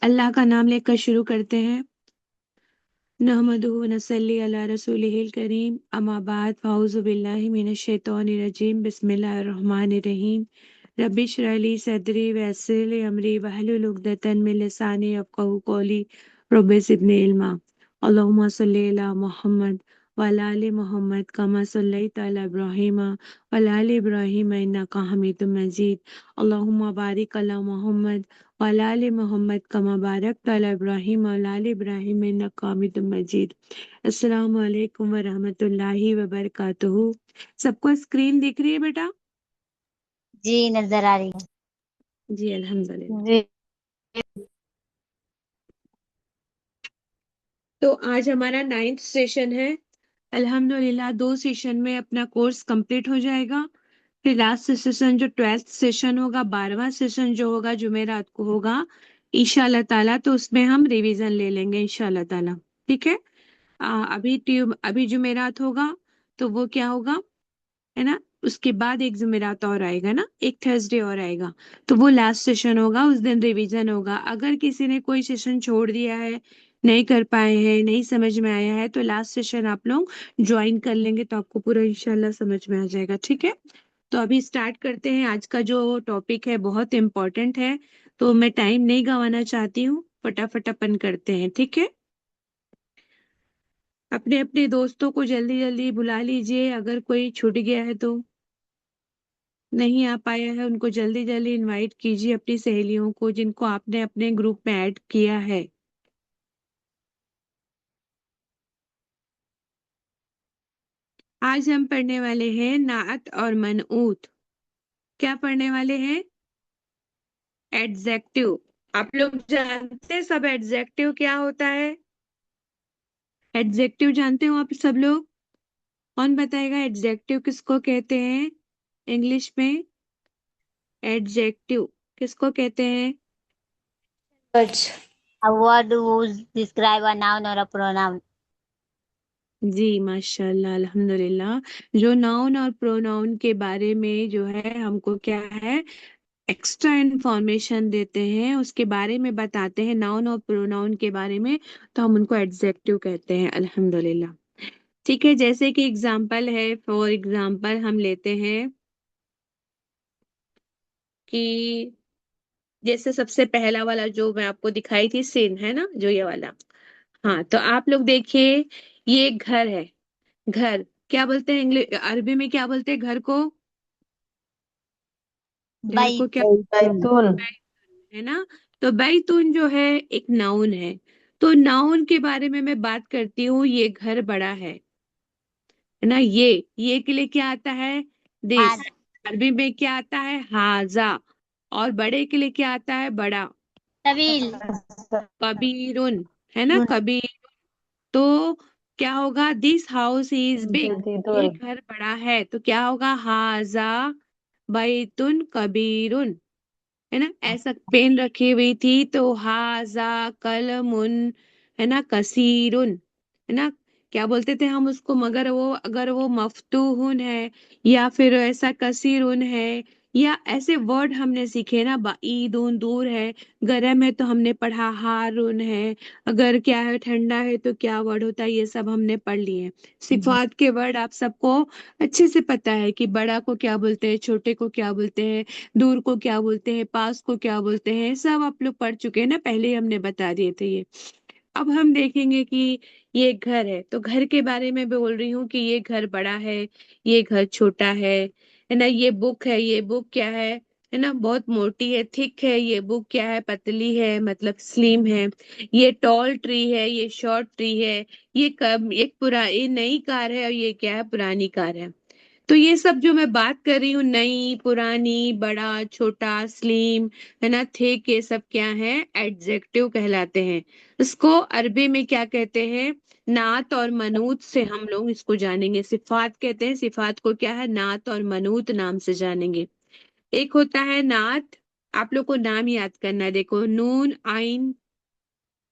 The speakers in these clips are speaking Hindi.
अल्लाह का नाम लेकर शुरू करते हैं। नहमदुहु व नसल्ली अला रसूलिहिल करीम, अम्मा बाद, फ़ाऊज़ु बिल्लाहि मिनश शैतानिर रजीम, बिस्मिल्लाहिर रहमानिर रहीम। रब्बि इश्रह ली सदरी व यस्सिर ली अमरी वहलुल उक़दतन मिन लिसानी यफ़क़हू क़ौली, रब्बि ज़िदनी इल्मा। अल्लाहुम्मा सल्लि अला मुहम्मद व अला आलि मुहम्मद कमा सल्लैता अला इब्राहीम व अला आलि इब्राहीम इन्नका हमीदुम मजीद। अल्लाहुम्मा बारिक अला मुहम्मद व अला आलि मुहम्मद कमा बारकता अला इब्राहीम व अला आलि इब्राहीम इन्नका हमीदुम मजीद। अस्सलामु अलैकुम व रहमतुल्लाहि व बरकातुहू। सबको स्क्रीन दिख रही है बेटा? जी नजर आ रही है। जी अल्हम्दुलिल्लाह। जी। तो आज हमारा 9th सेशन है। अल्हम्दुलिल्लाह 2 सेशन में अपना कोर्स कंप्लीट हो जाएगा। फिर लास्ट सेशन जो 12th सेशन होगा, 12वां सेशन जो होगा जुमेरात को होगा इंशाल्लाह ताला, तो उसमें हम रिवीजन ले लेंगे इंशाल्लाह ताला। ठीक है। अभी जुमेरात होगा तो वो क्या होगा, है ना, उसके बाद एक जुमेरात और आएगा ना, एक थर्सडे और आएगा, तो वो लास्ट सेशन होगा, उस दिन रिवीजन होगा। अगर किसी ने कोई सेशन छोड़ दिया है, नहीं कर पाए हैं, नहीं समझ में आया है, तो लास्ट सेशन आप लोग ज्वाइन कर लेंगे तो आपको पूरा इंशाल्लाह समझ में आ जाएगा। ठीक है। तो अभी स्टार्ट करते हैं। आज का जो टॉपिक है बहुत इम्पोर्टेंट है, तो मैं टाइम नहीं गंवाना चाहती हूँ, फटाफट अपन करते हैं। ठीक है। अपने अपने दोस्तों को जल्दी जल्दी बुला लीजिए, अगर कोई छूट गया है तो, नहीं आ पाया है उनको जल्दी जल्दी इनवाइट कीजिए, अपनी सहेलियों को जिनको आपने अपने ग्रुप में ऐड किया है। आज हम पढ़ने वाले हैं नाअत और मनऊत। क्या पढ़ने वाले हैं? एडजेक्टिव। आप लोग जानते हैं सब एडजेक्टिव क्या होता है? एडजेक्टिव जानते हो आप सब लोग? कौन बताएगा एडजेक्टिव किसको कहते हैं इंग्लिश में? एडजेक्टिव किसको कहते हैं? Words. A word whose describe a noun or a pronoun. जी माशाल्लाह अल्हम्दुलिल्लाह। जो नाउन और प्रोनाउन के बारे में जो है हमको क्या है, एक्स्ट्रा इंफॉर्मेशन देते हैं, उसके बारे में बताते हैं, नाउन और प्रोनाउन के बारे में, तो हम उनको एडजेक्टिव कहते हैं अल्हम्दुलिल्लाह। ठीक है। जैसे कि एग्जाम्पल है, फॉर एग्जाम्पल हम लेते हैं कि जैसे सबसे पहला वाला जो मैं आपको दिखाई थी सीन, है ना, जो ये वाला। हाँ, तो आप लोग देखिए, ये एक घर है। घर क्या बोलते हैं इंग्लिश अरबी में, क्या बोलते हैं घर को? घर को क्या? बैतून। है ना। तो बैतून जो है एक नाउन है। तो नाउन के बारे में मैं बात करती हूँ, ये घर बड़ा है ना। ये के लिए क्या आता है? दिस। हाथ। अरबी में क्या आता है? हाजा। और बड़े के लिए क्या आता है? बड़ा। तवील। कबीरुन। है ना, कबीर। तो क्या होगा? This house is big. ये जदीदुल। घर बड़ा है, तो क्या होगा? हाजा बैतुन कबीरुन। है ना। ऐसा पेन रखी हुई थी तो हाजा कलमुन, है ना, कसीरुन। है ना। क्या बोलते थे हम उसको, मगर वो अगर वो मफ्तूहुन है या फिर ऐसा कसीरुन है, या ऐसे वर्ड हमने सीखे ना, बाईदुन दूर है, गर्म है तो हमने पढ़ा हारुन है, अगर क्या है ठंडा है तो क्या वर्ड होता है, ये सब हमने पढ़ लिए। सिफात के वर्ड आप सबको अच्छे से पता है कि बड़ा को क्या बोलते हैं, छोटे को क्या बोलते हैं, दूर को क्या बोलते हैं, पास को क्या बोलते हैं, सब आप लोग पढ़ चुके हैं ना, पहले ही हमने बता दिए थे ये। अब हम देखेंगे कि ये घर है, तो घर के बारे में बोल रही हूँ कि ये घर बड़ा है, ये घर छोटा है ना। ये बुक है, ये बुक क्या है ना, बहुत मोटी है, थिक है। ये बुक क्या है? पतली है, मतलब स्लिम है। ये टॉल ट्री है, ये शॉर्ट ट्री है। ये कब ये नई कार है और ये क्या है? पुरानी कार है। तो ये सब जो मैं बात कर रही हूँ, नई, पुरानी, बड़ा, छोटा, स्लिम, है ना, थिक, ये सब क्या है? एडजेक्टिव कहलाते हैं। इसको अरबी में क्या कहते हैं? नात और मनूत से हम लोग इसको जानेंगे। सिफात कहते हैं, सिफात को क्या है? नात और मनूत नाम से जानेंगे। एक होता है नात। आप लोग को नाम याद करना है, देखो, नून आइन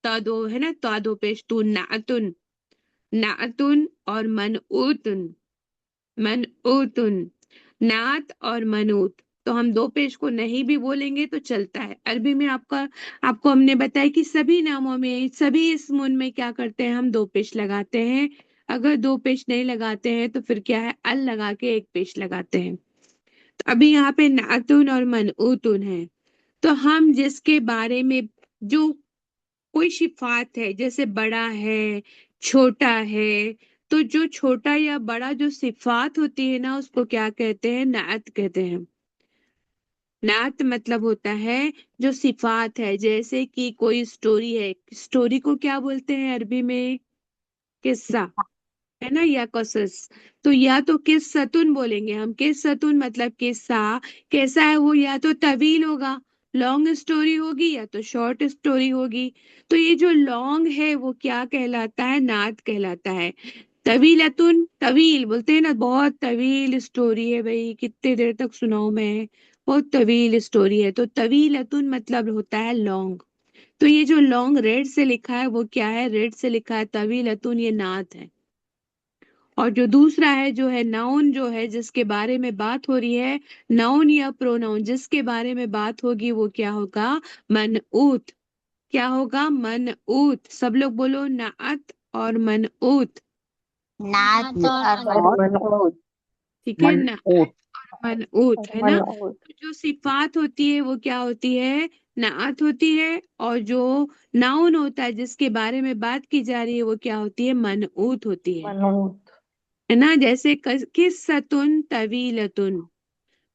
तादो, है ना, तादो पेश तू, नातुन। नातुन और मनऊतुन। मनऊतुन। नात और मनूत। तो हम दो पेश को नहीं भी बोलेंगे तो चलता है। अरबी में आपको हमने बताया कि सभी नामों में, सभी इसमुन में क्या करते हैं, हम दो पेश लगाते हैं। अगर दो पेश नहीं लगाते हैं तो फिर क्या है, अल लगा के एक पेश लगाते हैं। तो अभी यहाँ पे नातुन और मनऊतुन है। तो हम जिसके बारे में, जो कोई सिफात है, जैसे बड़ा है, छोटा है, तो जो छोटा या बड़ा जो सिफात होती है ना, उसको क्या कहते हैं, नात कहते हैं। नात मतलब होता है जो सिफात है। जैसे कि कोई स्टोरी है, स्टोरी को क्या बोलते हैं अरबी में, किस्सा, है ना, या कसस। तो या तो किस्सतुन बोलेंगे हम, किस्सतुन मतलब किस्सा। कैसा है वो, या तो तवील होगा, लॉन्ग स्टोरी होगी, या तो शॉर्ट स्टोरी होगी। तो ये जो लॉन्ग है वो क्या कहलाता है, नात कहलाता है। तवीलतुन, तवील बोलते हैं ना, बहुत तवील स्टोरी है भाई, कितने देर तक सुनाऊं मैं, बहुत तवील स्टोरी है। तो तवीलतुन मतलब होता है लॉन्ग। तो ये जो लॉन्ग रेड से लिखा है वो क्या है, रेड से लिखा है तवीलतुन, ये नात है। और जो दूसरा है जो है नाउन, जो है जिसके बारे में बात हो रही है, नाउन या प्रोनाउन जिसके बारे में बात होगी, वो क्या होगा, मनऊत। क्या होगा, मनऊत। सब लोग बोलो, नात और मनऊत। नात और और मनऊत। मनऊत। ठीक है, नात मनऊत। और मनऊत, है ना। मनऊत। तो जो सिफात होती है वो क्या होती है, नात होती है। और जो नाउन होता है जिसके बारे में बात की जा रही है, वो क्या होती है, मनऊत होती मनऊत। है ना। जैसे किस्सतुन तवीलतुन,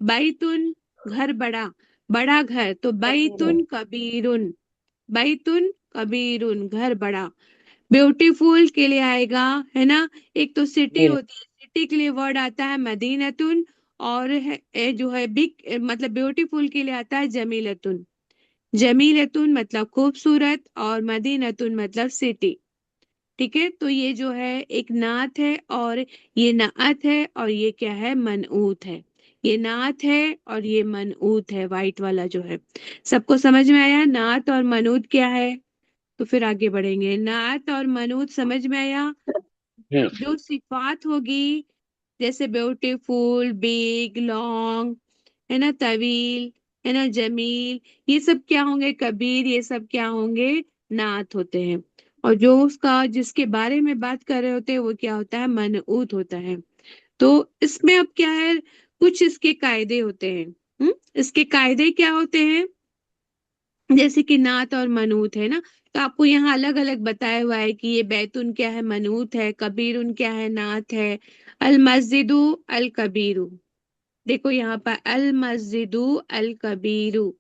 बैतुन घर बड़ा, बड़ा घर, तो कबीर। बैतुन कबीरुन, बैतुन कबीरुन घर बड़ा। ब्यूटीफुल के लिए आएगा, है ना। एक तो सिटी मील। होती है, सिटी के लिए वर्ड आता है मदीनतुन। और जो है बिग मतलब ब्यूटीफुल के लिए आता है जमीलतुन। जमीलतुन मतलब खूबसूरत, और मदीनतुन मतलब सिटी। ठीक है, तो ये जो है एक नात है, और ये नात है, और ये क्या है, मनऊत है। ये नात है और ये मनऊत है, वाइट वाला जो है। सबको समझ में आया नात और मनऊत क्या है। तो फिर आगे बढ़ेंगे, नात और मनूत समझ में आया। जो सिफात होगी, जैसे ब्यूटीफुल, बिग, लॉन्ग, है ना, तवील, है ना, जमील, ये सब क्या होंगे, कबीर, ये सब क्या होंगे, नात होते हैं। और जो उसका जिसके बारे में बात कर रहे होते हैं वो क्या होता है, मनऊत होता है। तो इसमें अब क्या है, कुछ इसके कायदे होते हैं। इसके कायदे क्या होते हैं, जैसे कि नात और मनूत है ना। तो आपको यहाँ अलग अलग बताया हुआ है कि ये बैतुन क्या है, मनूत है, कबीरुन क्या है, नात है। अल मस्जिदु अल कबीरु, देखो यहाँ पर अल मस्जिदु अल कबीरु।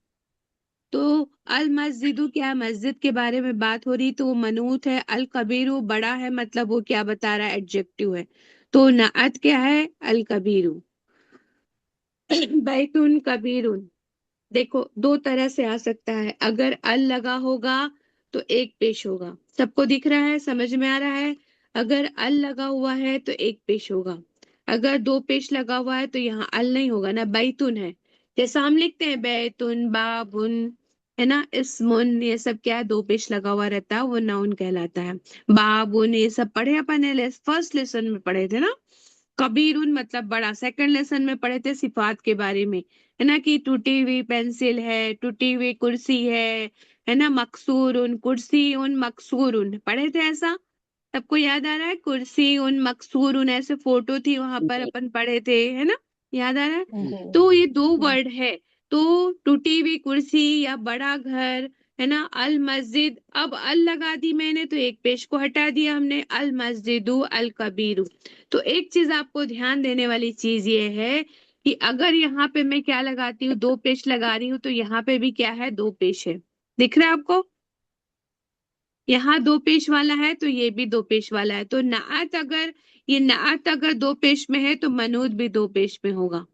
तो अल मस्जिदु क्या है, मस्जिद के बारे में बात हो रही, तो वो मनूत है। अल कबीरु बड़ा है, मतलब वो क्या बता रहा है, एडजेक्टिव है। तो नात क्या है, अल कबीरु। बैतुन कबीरुन, देखो दो तरह से आ सकता है। अगर अल लगा होगा तो एक पेश होगा, सबको दिख रहा है, समझ में आ रहा है। अगर अल लगा हुआ है तो एक पेश होगा। अगर दो पेश लगा हुआ है तो यहाँ अल नहीं होगा ना, बैतुन है। जैसा हम लिखते हैं बैतुन, बाबुन, है ना, इस्मुन, ये सब क्या है, दो पेश लगा हुआ रहता है, वो नाउन कहलाता है। बाबुन ये सब पढ़े अपन ने, फर्स्ट लेसन में पढ़े थे ना। कबीरुन मतलब बड़ा, सेकंड लेसन में पढ़े थे सिफात के बारे में, है ना, कि टूटी हुई पेंसिल है, टूटी हुई कुर्सी है ना, मकसूर उन कुर्सी उन मकसूर उन पढ़े थे ऐसा। सबको याद आ रहा है, कुर्सी उन मकसूर उन ऐसे फोटो थी वहां पर, जी। अपन पढ़े थे, है ना, याद आ रहा है। जी। तो ये दो वर्ड है। तो टूटी हुई कुर्सी या बड़ा घर, है ना, अल मस्जिद, अब अल लगा दी मैंने तो एक पेश को हटा दिया हमने, अल मस्जिदु अल कबीरु। तो एक चीज आपको ध्यान देने वाली चीज ये है कि अगर यहाँ पे मैं क्या लगाती हूँ, दो पेश लगा रही हूँ, तो यहाँ पे भी क्या है, दो पेश है। दिख रहा है आपको, यहाँ दो पेश वाला है तो ये भी दो पेश वाला है। तो नात अगर, ये नात अगर दो पेश में है तो मनूत भी दो पेश में होगा।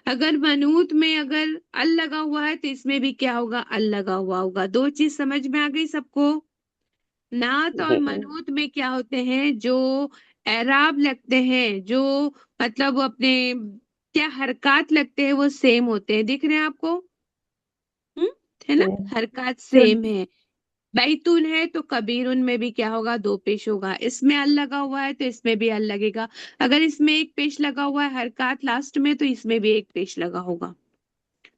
अगर मनूत में अगर अल लगा हुआ है तो इसमें भी क्या होगा, अल लगा हुआ होगा। दो चीज समझ में आ गई सबको। नात और जी। मनूत में क्या होते हैं, जो एराब लगते हैं, जो मतलब अपने क्या हरकत लगते हैं, वो सेम होते हैं। दिख रहे हैं आपको, हम्म, है ना, जी। हरकत जी। सेम है। बैतून है तो कबीरुन में भी क्या होगा, दो पेश होगा। इसमें अल लगा हुआ है तो इसमें भी अल लगेगा। अगर इसमें एक पेश लगा हुआ है हरकत लास्ट में, तो इसमें भी एक पेश लगा होगा।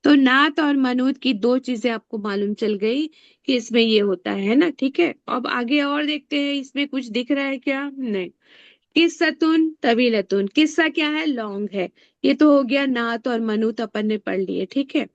तो नात और मनूत की दो चीजें आपको मालूम चल गई कि इसमें ये होता है ना। ठीक है, अब आगे और देखते हैं इसमें कुछ दिख रहा है क्या? नहीं। किस्सतुन तवीलतुन, किस्सा क्या है? लॉन्ग है। ये तो हो गया नात और मनूत, अपन ने पढ़ लिए। ठीक है,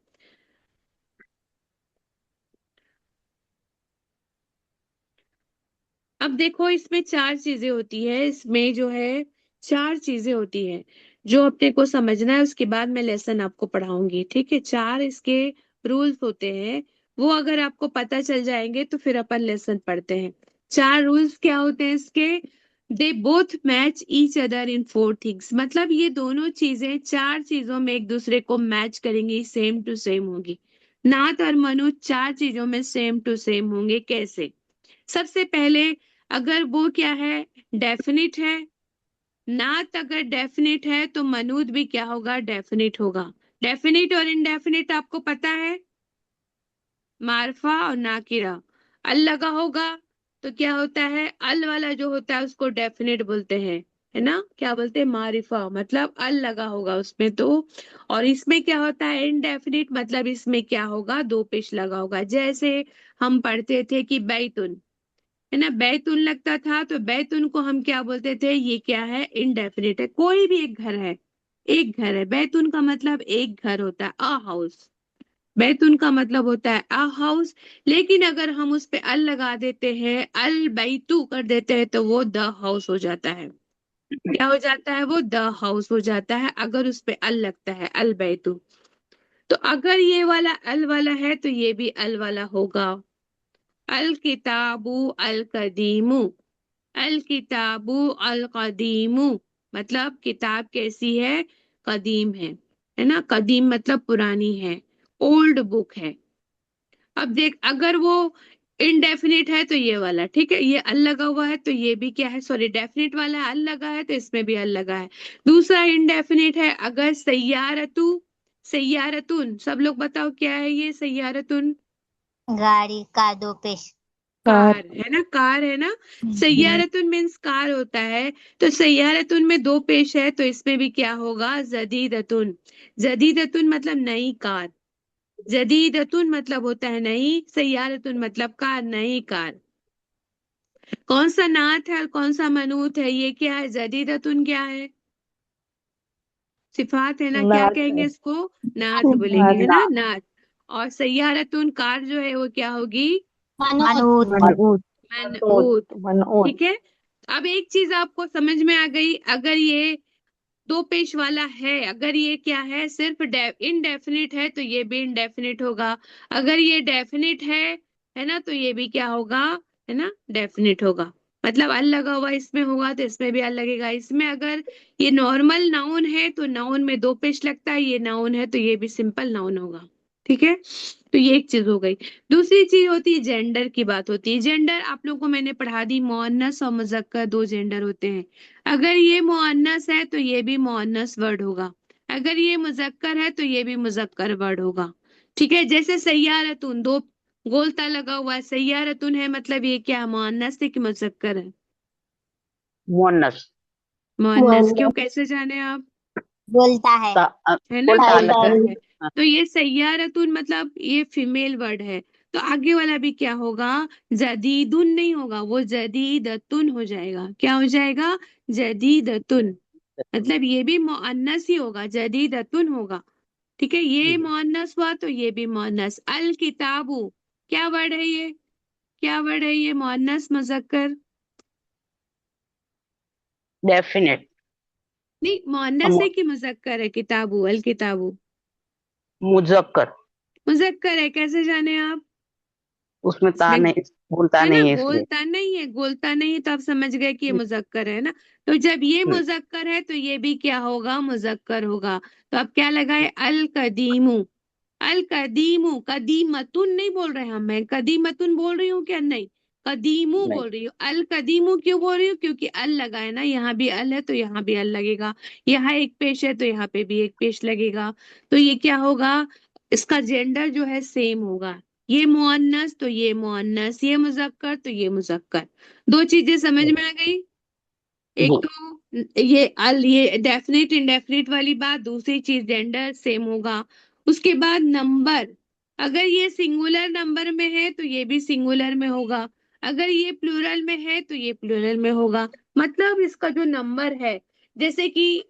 अब देखो इसमें चार चीजें होती है, इसमें जो है चार चीजें होती है जो अपने को समझना है, उसके बाद मैं लेसन आपको पढ़ाऊंगी। ठीक है, चार इसके रूल्स होते हैं, वो अगर आपको पता चल जाएंगे तो फिर अपन लेसन पढ़ते हैं। चार रूल्स क्या होते हैं इसके? They both match each other in four things, मतलब ये दोनों चीजें चार चीजों में एक दूसरे को मैच करेंगी, सेम टू सेम होगी। नात और मनु चार चीजों में सेम टू सेम होंगे। कैसे? सबसे पहले, अगर वो क्या है? डेफिनिट है। नात अगर डेफिनिट है तो मनूद भी क्या होगा? डेफिनिट होगा। डेफिनिट और इनडेफिनिट आपको पता है, मारफा और नाकिरा। अल लगा होगा तो क्या होता है? अल वाला जो होता है उसको डेफिनेट बोलते हैं, है ना? क्या बोलते हैं? मारिफा, मतलब अल लगा होगा उसमें तो। और इसमें क्या होता है? इनडेफिनिट, मतलब इसमें क्या होगा? दो पेश लगा होगा। जैसे हम पढ़ते थे कि बैतुन, है ना, बैतुन लगता था तो बैतुन को हम क्या बोलते थे? ये क्या है? इनडेफिनिट है। कोई भी एक घर है, एक घर है, बैतुन का मतलब एक घर होता है, अ हाउस। बैतून का मतलब होता है अ हाउस। लेकिन अगर हम उस पे अल लगा देते हैं, अल बैतू कर देते हैं, तो वो द हाउस हो जाता है। क्या हो जाता है? वो द हाउस हो जाता है अगर उस पे अल लगता है, अल बैतू। तो अगर ये वाला अल वाला है तो ये भी अल वाला होगा। अल किताबु अल कदीमु, अल किताबु अल कदीमु, मतलब किताब कैसी है? कदीम है ना? कदीम मतलब पुरानी है, ओल्ड बुक है। अब देख, अगर वो इनडेफिनिट है तो ये वाला, ठीक है, ये अल लगा हुआ है तो ये भी क्या है? सॉरी, डेफिनिट वाला है, अल लगा है तो इसमें भी अल लगा है। दूसरा इनडेफिनिट है, अगर सैयारतु, सैयारतुन, सब लोग बताओ क्या है ये सैयारतुन? गाड़ी का दो पेश। कार है ना, कार है ना। सैयारतुन मीन्स कार होता है। तो सैयारतुन में दो पेश है तो इसमें भी क्या होगा? जदीदतुन। जदीदतुन मतलब नई कार, जदीदतुन मतलब होता है नई, सैयारतुन मतलब कार, नई कार। कौन सा नात है और कौन सा मनूत है? ये क्या है? जदीदतुन क्या है? सिफात है ना, क्या नाच कहेंगे है। इसको? नात बोलेंगे, है नाच। ना, नात। और सैयारतुन कार जो है वो क्या होगी? मनोज। मनऊद। मनऊत। मनऊद। ठीक है, अब एक चीज आपको समझ में आ गई, अगर ये दो पेश वाला है, अगर ये क्या है? सिर्फ इनडेफिनिट है तो ये भी इनडेफिनिट होगा। अगर ये डेफिनिट है ना, तो ये भी क्या होगा? है ना, डेफिनिट होगा। मतलब अल लगा हुआ इसमें होगा तो इसमें भी अल लगेगा। इसमें अगर ये नॉर्मल नाउन है तो नाउन में दो पेश लगता है, ये नाउन है तो ये भी सिंपल नाउन होगा। ठीक है, तो ये एक चीज हो गई। दूसरी चीज होती है जेंडर की बात होती है। जेंडर आप लोगों को मैंने पढ़ा दी, मुअन्नस और मुजक्कर दो जेंडर होते हैं। अगर ये मुअन्नस है तो ये भी मुअन्नस वर्ड होगा, अगर ये मुजक्कर है तो ये भी मुजक्कर वर्ड होगा। ठीक है, जैसे सैयारतुन, दो गोलता लगा हुआ है, सैयारतुन है, मतलब ये क्या है? मुअन्नस है कि मुजक्कर है? मुअन्नस। मुअन्नस। क्यों, कैसे जाने आप? बोलता है। है ना, उल्टा लगा। बोलता है। हाँ, तो ये सैयारतुन मतलब ये फीमेल वर्ड है। तो आगे वाला भी क्या होगा? जदीदुन नहीं होगा, वो जदीदतुन हो जाएगा। क्या हो जाएगा? जदीदतुन। मतलब ये भी मुअन्नस ही होगा, जदीदतुन होगा। ठीक है, ये मुअन्नस हुआ तो ये भी मुअन्नस। अल किताबु, क्या वर्ड है ये? क्या वर्ड है ये? मुअन्नस मुजक्कर? डेफिनेट। नहीं, मुअन्नस है कि मुजक्कर है? किताबु, अल किताबु मुजक्कर। मुजक्कर है, कैसे जाने आप? उसमें ता इसमें, नहीं, बोलता है ना, नहीं है इसलिए। गोलता नहीं है, गोलता नहीं है तो आप समझ गए कि ये मुजक्कर है ना। तो जब ये हम्म, मुजक्कर है तो ये भी क्या होगा? मुजक्कर होगा। तो अब क्या लगाए? अल कदीमू, अल कदीमू, कदीमतुन नहीं बोल रहे हम, मैं कदीमतुन बोल रही हूँ क्या? नहीं, कदीमू नहीं। बोल रही हूँ। अल कदीमू क्यों बोल रही हूँ? क्योंकि अल लगा है ना, यहाँ भी अल है तो यहाँ भी अल लगेगा। यहाँ एक पेश है तो यहाँ पे भी एक पेश लगेगा। तो ये क्या होगा? इसका जेंडर जो है सेम होगा। ये मुअन्नस तो ये मुअन्नस, ये मुजक्कर तो ये मुजक्कर। दो चीजें समझ में आ गई। एक जी। तो ये अल, ये डेफिनेट इंडेफिनिट वाली बात, दूसरी चीज जेंडर सेम होगा। उसके बाद नंबर, अगर ये सिंगुलर नंबर में है तो ये भी सिंगुलर में होगा, अगर ये प्लूरल में है तो ये प्लूरल में होगा। मतलब इसका जो नंबर है, जैसे कि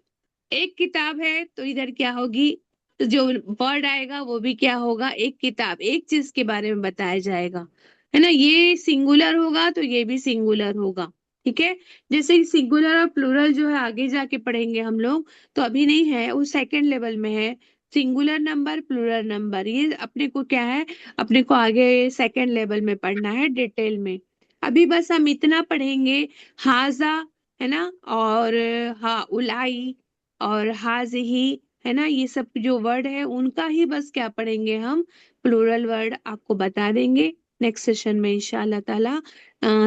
एक किताब है तो इधर क्या होगी, जो वर्ड आएगा वो भी क्या होगा, एक किताब, एक चीज के बारे में बताया जाएगा, है ना। ये सिंगुलर होगा तो ये भी सिंगुलर होगा। ठीक है। जैसे सिंगुलर और प्लूरल जो है आगे जाके पढ़ेंगे हम लोग, तो अभी नहीं है, वो सेकंड लेवल में है। सिंगुलर नंबर, प्लूरल नंबर, ये अपने को क्या है, अपने को आगे सेकंड लेवल में पढ़ना है डिटेल में। अभी बस हम इतना पढ़ेंगे, हाजा, है ना, और हा उलाई और हाजिही, है ना, ये सब जो वर्ड है उनका ही बस क्या पढ़ेंगे हम, प्लूरल वर्ड आपको बता देंगे। नेक्स्ट सेशन में इंशाल्लाह ताला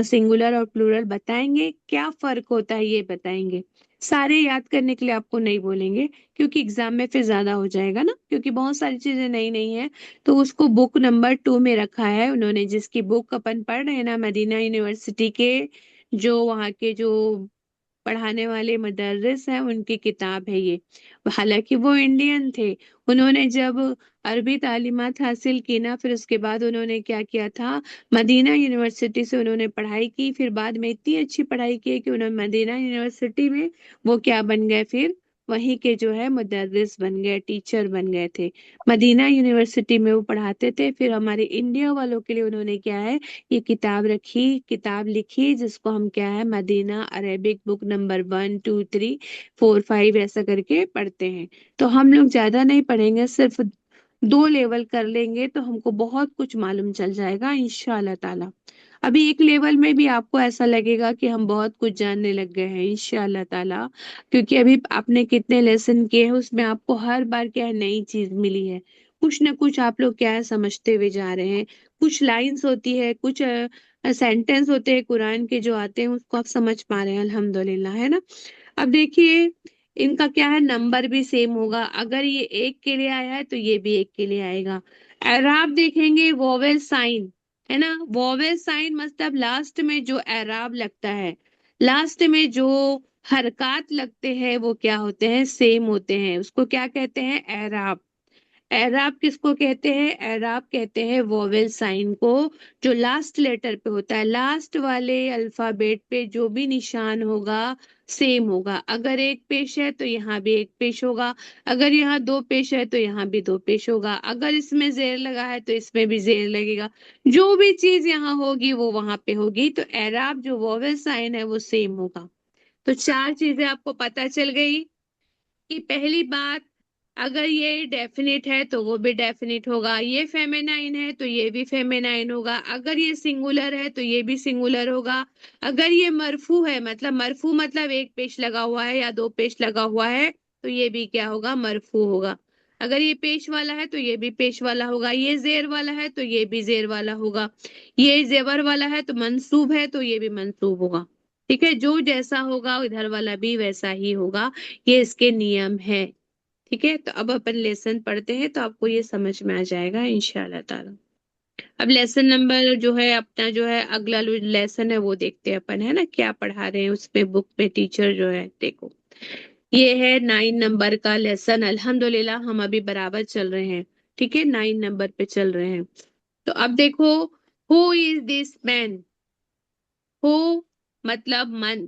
सिंगुलर और प्लूरल बताएंगे, क्या फर्क होता है ये बताएंगे। सारे याद करने के लिए आपको नहीं बोलेंगे, क्योंकि एग्जाम में फिर ज्यादा हो जाएगा ना, क्योंकि बहुत सारी चीजें नई नई है। तो उसको बुक नंबर 2 में रखा है उन्होंने, जिसकी बुक अपन पढ़ रहे हैं ना, मदीना यूनिवर्सिटी के जो वहाँ के जो पढ़ाने वाले मदरस हैं उनकी किताब है ये। हालांकि वो इंडियन थे, उन्होंने जब अरबी तालीमात हासिल की ना, फिर उसके बाद उन्होंने क्या किया था, मदीना यूनिवर्सिटी से उन्होंने पढ़ाई की, फिर बाद में इतनी अच्छी पढ़ाई की कि उन्होंने मदीना यूनिवर्सिटी में वो क्या बन गए, फिर वहीं के जो है मुदर्रिस बन गए, टीचर बन गए थे। मदीना यूनिवर्सिटी में वो पढ़ाते थे। फिर हमारे इंडिया वालों के लिए उन्होंने क्या है, ये किताब रखी, किताब लिखी, जिसको हम क्या है, मदीना अरेबिक बुक नंबर 1 2 3 4 5 ऐसा करके पढ़ते हैं। तो हम लोग ज्यादा नहीं पढ़ेंगे, सिर्फ 2 लेवल कर लेंगे तो हमको बहुत कुछ मालूम चल जाएगा इंशाल्लाह ताला। अभी एक लेवल में भी आपको ऐसा लगेगा कि हम बहुत कुछ जानने लग गए हैं इंशाल्लाह ताला, क्योंकि अभी आपने कितने लेसन किए हैं, उसमें आपको हर बार क्या है, नई चीज मिली है। कुछ ना कुछ आप लोग क्या है समझते हुए जा रहे हैं। कुछ लाइंस होती है, कुछ सेंटेंस होते हैं कुरान के जो आते हैं, उसको आप समझ पा रहे हैं, अल्हम्दुलिल्लाह, है ना। अब देखिए, इनका क्या है, नंबर भी सेम होगा, अगर ये एक के लिए आया है तो ये भी एक के लिए आएगा। एराब देखेंगे, वोवेल साइन, है ना, वोवेल साइन मतलब लास्ट में जो एराब लगता है, लास्ट में जो हरकत लगते हैं वो क्या होते हैं, सेम होते हैं, उसको क्या कहते हैं, एराब। एराब किसको कहते हैं, एराब कहते हैं वोवेल साइन को, जो लास्ट लेटर पे होता है, लास्ट वाले अल्फाबेट पे जो भी निशान होगा सेम होगा। अगर एक पेश है तो यहाँ भी एक पेश होगा, अगर यहाँ दो पेश है तो यहाँ भी दो पेश होगा, अगर इसमें जेर लगा है तो इसमें भी जेर लगेगा, जो भी चीज यहाँ होगी वो वहां पे होगी। तो एराब जो वोवेल साइन है वो सेम होगा। तो 4 चीजें आपको पता चल गई कि पहली बात, अगर ये डेफिनेट है तो वो भी डेफिनेट होगा, ये फेमिनाइन है तो ये भी फेमिनाइन होगा, अगर ये सिंगुलर है तो ये भी सिंगुलर होगा, अगर ये मरफू है, मतलब मरफू मतलब एक पेश लगा हुआ है या दो पेश लगा हुआ है, तो ये भी क्या होगा, मरफू होगा। अगर ये पेश वाला है तो ये भी पेश वाला होगा, ये जेर वाला है तो ये भी जेर वाला होगा, ये जेवर वाला है तो मंसूब है तो ये भी मंसूब होगा। ठीक है, जो जैसा होगा इधर वाला भी वैसा ही होगा, ये इसके नियम है। ठीक है, तो अब अपन लेसन पढ़ते हैं तो आपको ये समझ में आ जाएगा इंशाल्लाह ताला। अब लेसन नंबर जो है अपना, जो है अगला लेसन है वो देखते हैं अपन, है ना, क्या पढ़ा रहे हैं उसमें बुक में टीचर जो है, देखो ये है 9 नंबर का लेसन। अल्हम्दुलिल्लाह हम अभी बराबर चल रहे हैं। ठीक है, 9 नंबर पे चल रहे हैं। तो अब देखो, who is this man, who मतलब मन,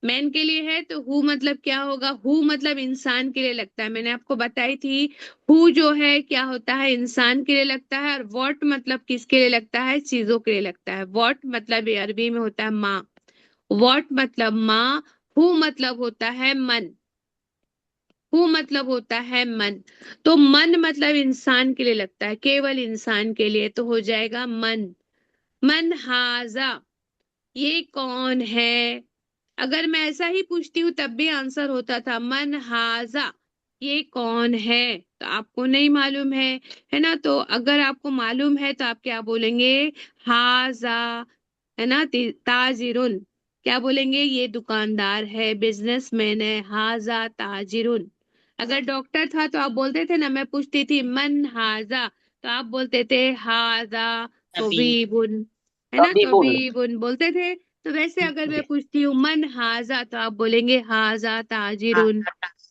मैन के लिए है तो हु मतलब क्या होगा, हु मतलब इंसान के लिए लगता है, मैंने आपको बताई थी। हु जो है क्या होता है, इंसान के लिए लगता है, और वॉट मतलब किसके लिए लगता है, चीजों के लिए लगता है। वॉट मतलब ये अरबी में होता है माँ, वॉट मतलब माँ, हु मतलब होता है मन, हु मतलब होता है मन। तो मन मतलब इंसान के लिए लगता है, केवल इंसान के लिए, तो हो जाएगा मन। मन हाजा, ये कौन है। अगर मैं ऐसा ही पूछती हूँ तब भी आंसर होता था, मन हाजा, ये कौन है, तो आपको नहीं मालूम है ना। तो अगर आपको मालूम है तो आप क्या बोलेंगे, हाजा, है ना, ताजिरुन, क्या बोलेंगे, ये दुकानदार है, बिजनेसमैन है, हाजा ताजिरुन। अगर डॉक्टर था तो आप बोलते थे ना, मैं पूछती थी मन हाजा, तो आप बोलते थे हाजा अभी तबीबुन, है ना, अभी बोल। तबीबुन बोलते थे। तो वैसे अगर मैं पूछती हूँ मन हाजा, तो आप बोलेंगे हाजा ताजिरुन।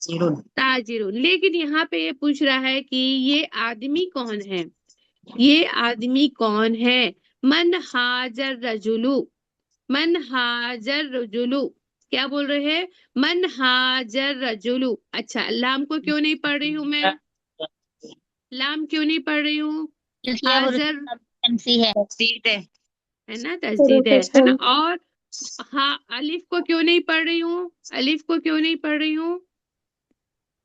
ताजिरुन। लेकिन यहाँ पे ये पूछ रहा है कि ये आदमी कौन है, ये आदमी कौन है। मन हाजर रजुलु, मन हाजर रजुलु, क्या बोल रहे हैं, मन हाजर रजुलु। अच्छा, लाम को क्यों नहीं पढ़ रही हूँ मैं, लाम क्यों नहीं पढ़ रही हूँ। क्योंकि अब हाजर एमसी है। है ना, तस्दीद है ना। और हाँ, अलिफ को क्यों नहीं पढ़ रही हूँ, अलिफ को क्यों नहीं पढ़ रही हूँ,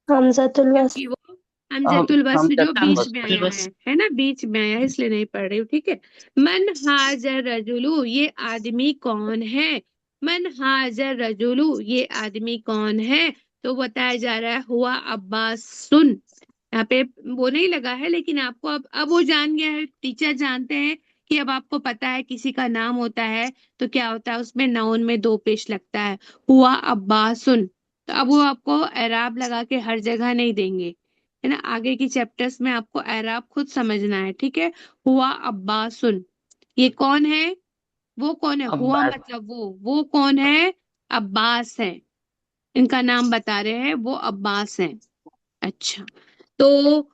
हमजतुल वस्ल। क्योंकि वो हमजतुल हम वस्ल जो तक बीच बस में आया है ना, बीच में आया है, इसलिए नहीं पढ़ रही हूँ, ठीक है। मन हाजर रजुलू, ये आदमी कौन है, मन हाजर रजुलू, ये आदमी कौन है। तो बताया जा रहा है हुआ अब्बास सुन। यहाँ पे वो नहीं लगा है, लेकिन आपको अब वो जान गया है, टीचर जानते हैं कि अब आपको पता है किसी का नाम होता है तो क्या होता है, उसमें नाउन में दो पेश लगता है, हुआ अब्बासुन। तो अब वो आपको एराब लगा के हर जगह नहीं देंगे, है ना, आगे की चैप्टर्स में आपको एराब खुद समझना है, ठीक है। हुआ अब्बासुन, ये कौन है, वो कौन है, हुआ अब्बास। मतलब वो कौन है, अब्बास है, इनका नाम बता रहे हैं, वो अब्बास है। अच्छा, तो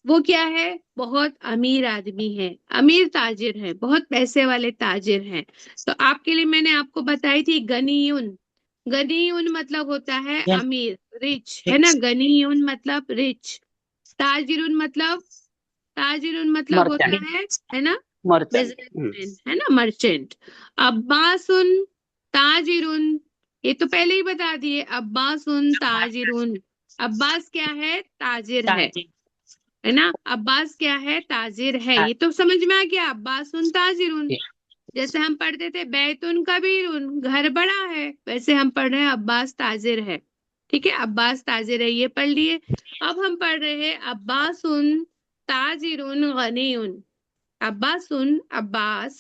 वो क्या है, बहुत अमीर आदमी है, अमीर ताजिर है, बहुत पैसे वाले ताजिर हैं। तो आपके लिए मैंने आपको बताई थी गनीयुन, गनीयुन मतलब होता है अमीर, रिच, है ना, गनीयुन मतलब रिच। ताजिरुन मतलब, ताजिरुन मतलब होता मर्चेंट। है ना, मर्चेंट। बिजनेसमैन, है ना, मर्चेंट। अब्बासुन ताजिरुन, ये तो पहले ही बता दिए, अब्बासुन ताजिरुन। अब्बास क्या है, ताजिर है ना, अब्बास क्या है, ताजिर है, ये तो समझ में आ गया, अब्बासुन ताजिरुन। जैसे हम पढ़ते थे बैतुन कबीरुन, घर बड़ा है, वैसे हम पढ़ रहे हैं अब्बास ताजिर है, ठीक है, अब्बास ताजिर है, ये पढ़ लिए। अब हम पढ़ रहे हैं अब्बासुन ताजिरुन गनीयुन। अब्बासुन, अब्बास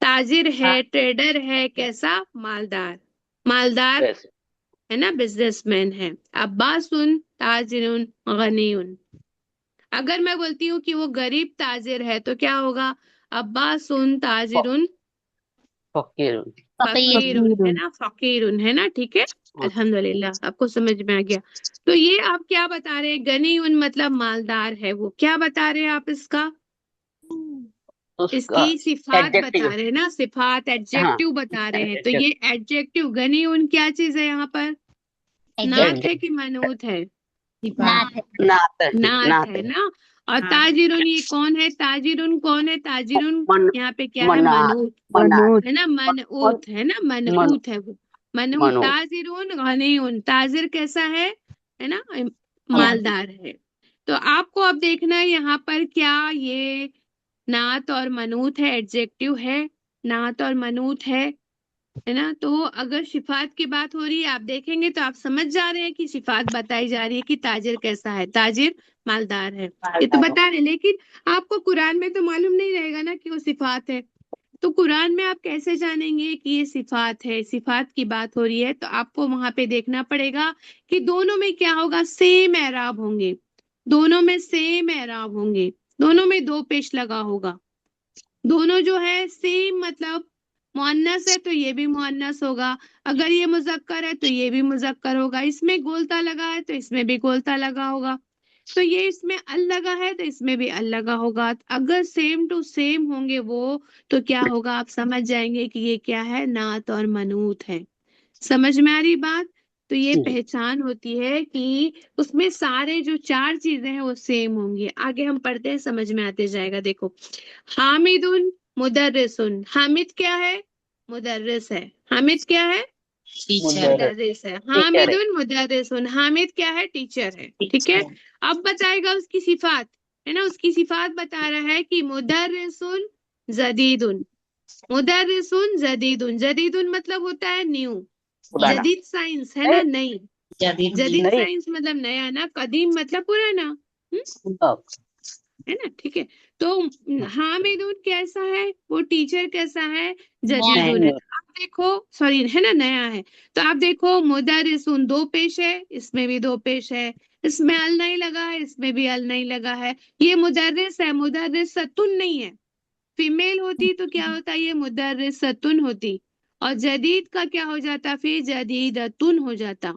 ताजिर है, ट्रेडर है, कैसा, मालदार, मालदार, पैसे। है ना, बिजनेसमैन है। अब्बासुन ताजिरुन गनीयुन। अगर मैं बोलती हूँ कि वो गरीब ताजिर है तो क्या होगा, अब्बासुन ताजिरुन फकीर। फकीर। फकीरुन, है ना, फकीरुन, है ना, ठीक है। अल्हम्दुलिल्लाह, आपको समझ में आ गया। तो ये आप क्या बता रहे हैं, गनीयुन मतलब मालदार है वो, क्या बता रहे हैं आप इसका, उसका इसकी सिफात बता एडजेक्टिव। रहे हैं ना, सिफात हाँ, एडजेक्टिव बता रहे हैं। तो एडजेक्टिव। ये एडजेक्टिव गनीयुन क्या चीज है यहाँ पर, नात है कि मनूत है, नाथ है। नात है। नात नात है है। ना। और ताजिरुन ये कौन है, ताजिरुन कौन है, ताजिरुन मन यहाँ पे क्या है, मना मनूत, मनात। है ना, मन मनऊत, है ना, मन मनऊत है वो, मनऊत। मनो। ताजिरुन गनीयुन, ताजिर कैसा है ना, अम, मालदार है। तो आपको अब देखना है यहाँ पर क्या ये नात और मनूत है, एडजेक्टिव है, नात और मनूत है ना। तो अगर सिफात की बात हो रही है, आप देखेंगे तो आप समझ जा रहे हैं कि सिफात बताई जा रही है कि ताजिर कैसा है, ताजिर मालदार है, ये तो बता रहे हैं। लेकिन आपको कुरान में तो मालूम नहीं रहेगा ना कि वो सिफात है, तो कुरान में आप कैसे जानेंगे कि ये सिफात है, सिफात की बात हो रही है। तो आपको वहां पे देखना पड़ेगा कि दोनों में क्या होगा, सेम एराब होंगे, दोनों में सेम एराब होंगे, दोनों में दो पेश लगा होगा, दोनों जो है सेम, मतलब मुअन्नस है तो ये भी मुअन्नस होगा, अगर ये मुजक्कर है तो ये भी मुजक्कर होगा, इसमें गोलता लगा है तो इसमें भी गोलता लगा होगा, तो ये इसमें अल लगा है तो इसमें भी अल लगा होगा। अगर सेम टू सेम होंगे वो, तो क्या होगा, आप समझ जाएंगे कि ये क्या है, नात और मनूत है। समझ में आ रही बात। तो ये जी। पहचान होती है कि उसमें सारे जो चार चीजें हैं वो सेम होंगी। आगे हम पढ़ते हैं, समझ में आते जाएगा, देखो। हामिदुन मुदर्रिसुन, हामिद क्या है, मुदर्रिस है, हामिद क्या है, मुदर्रिस। मुदर्रिस है। टीचर है। हामिदुन मुदर्रिसुन, हामिद क्या है, टीचर है, ठीक है। अब बताएगा उसकी सिफात, है ना, उसकी सिफात बता रहा है कि मुदर्रिसुन जदीदुन, मुदर्रिसुन जदीदुन, जदीदुन मतलब होता है न्यू, पुराना। जदीद साइंस है ना, नहीं। नई, जदीद नहीं। साइंस मतलब नया ना, कदीम मतलब पुराना, अब। है ना, ठीक है। तो हामिदुन कैसा है, वो टीचर कैसा है, जदीदुन है। नहीं। तो आप देखो, सॉरी, है ना, नया है। तो आप देखो मुदर्रिसुन दो पेश है, इसमें भी दो पेश है, इसमें अल नहीं लगा है, इसमें भी अल नहीं लगा है। ये मुदर्रिस है, मुदर्रिसतुन नहीं है, फीमेल होती तो क्या होता, ये मुदर्रिसतुन होती, और जदीद का क्या हो जाता, फिर जदीदतुन हो जाता,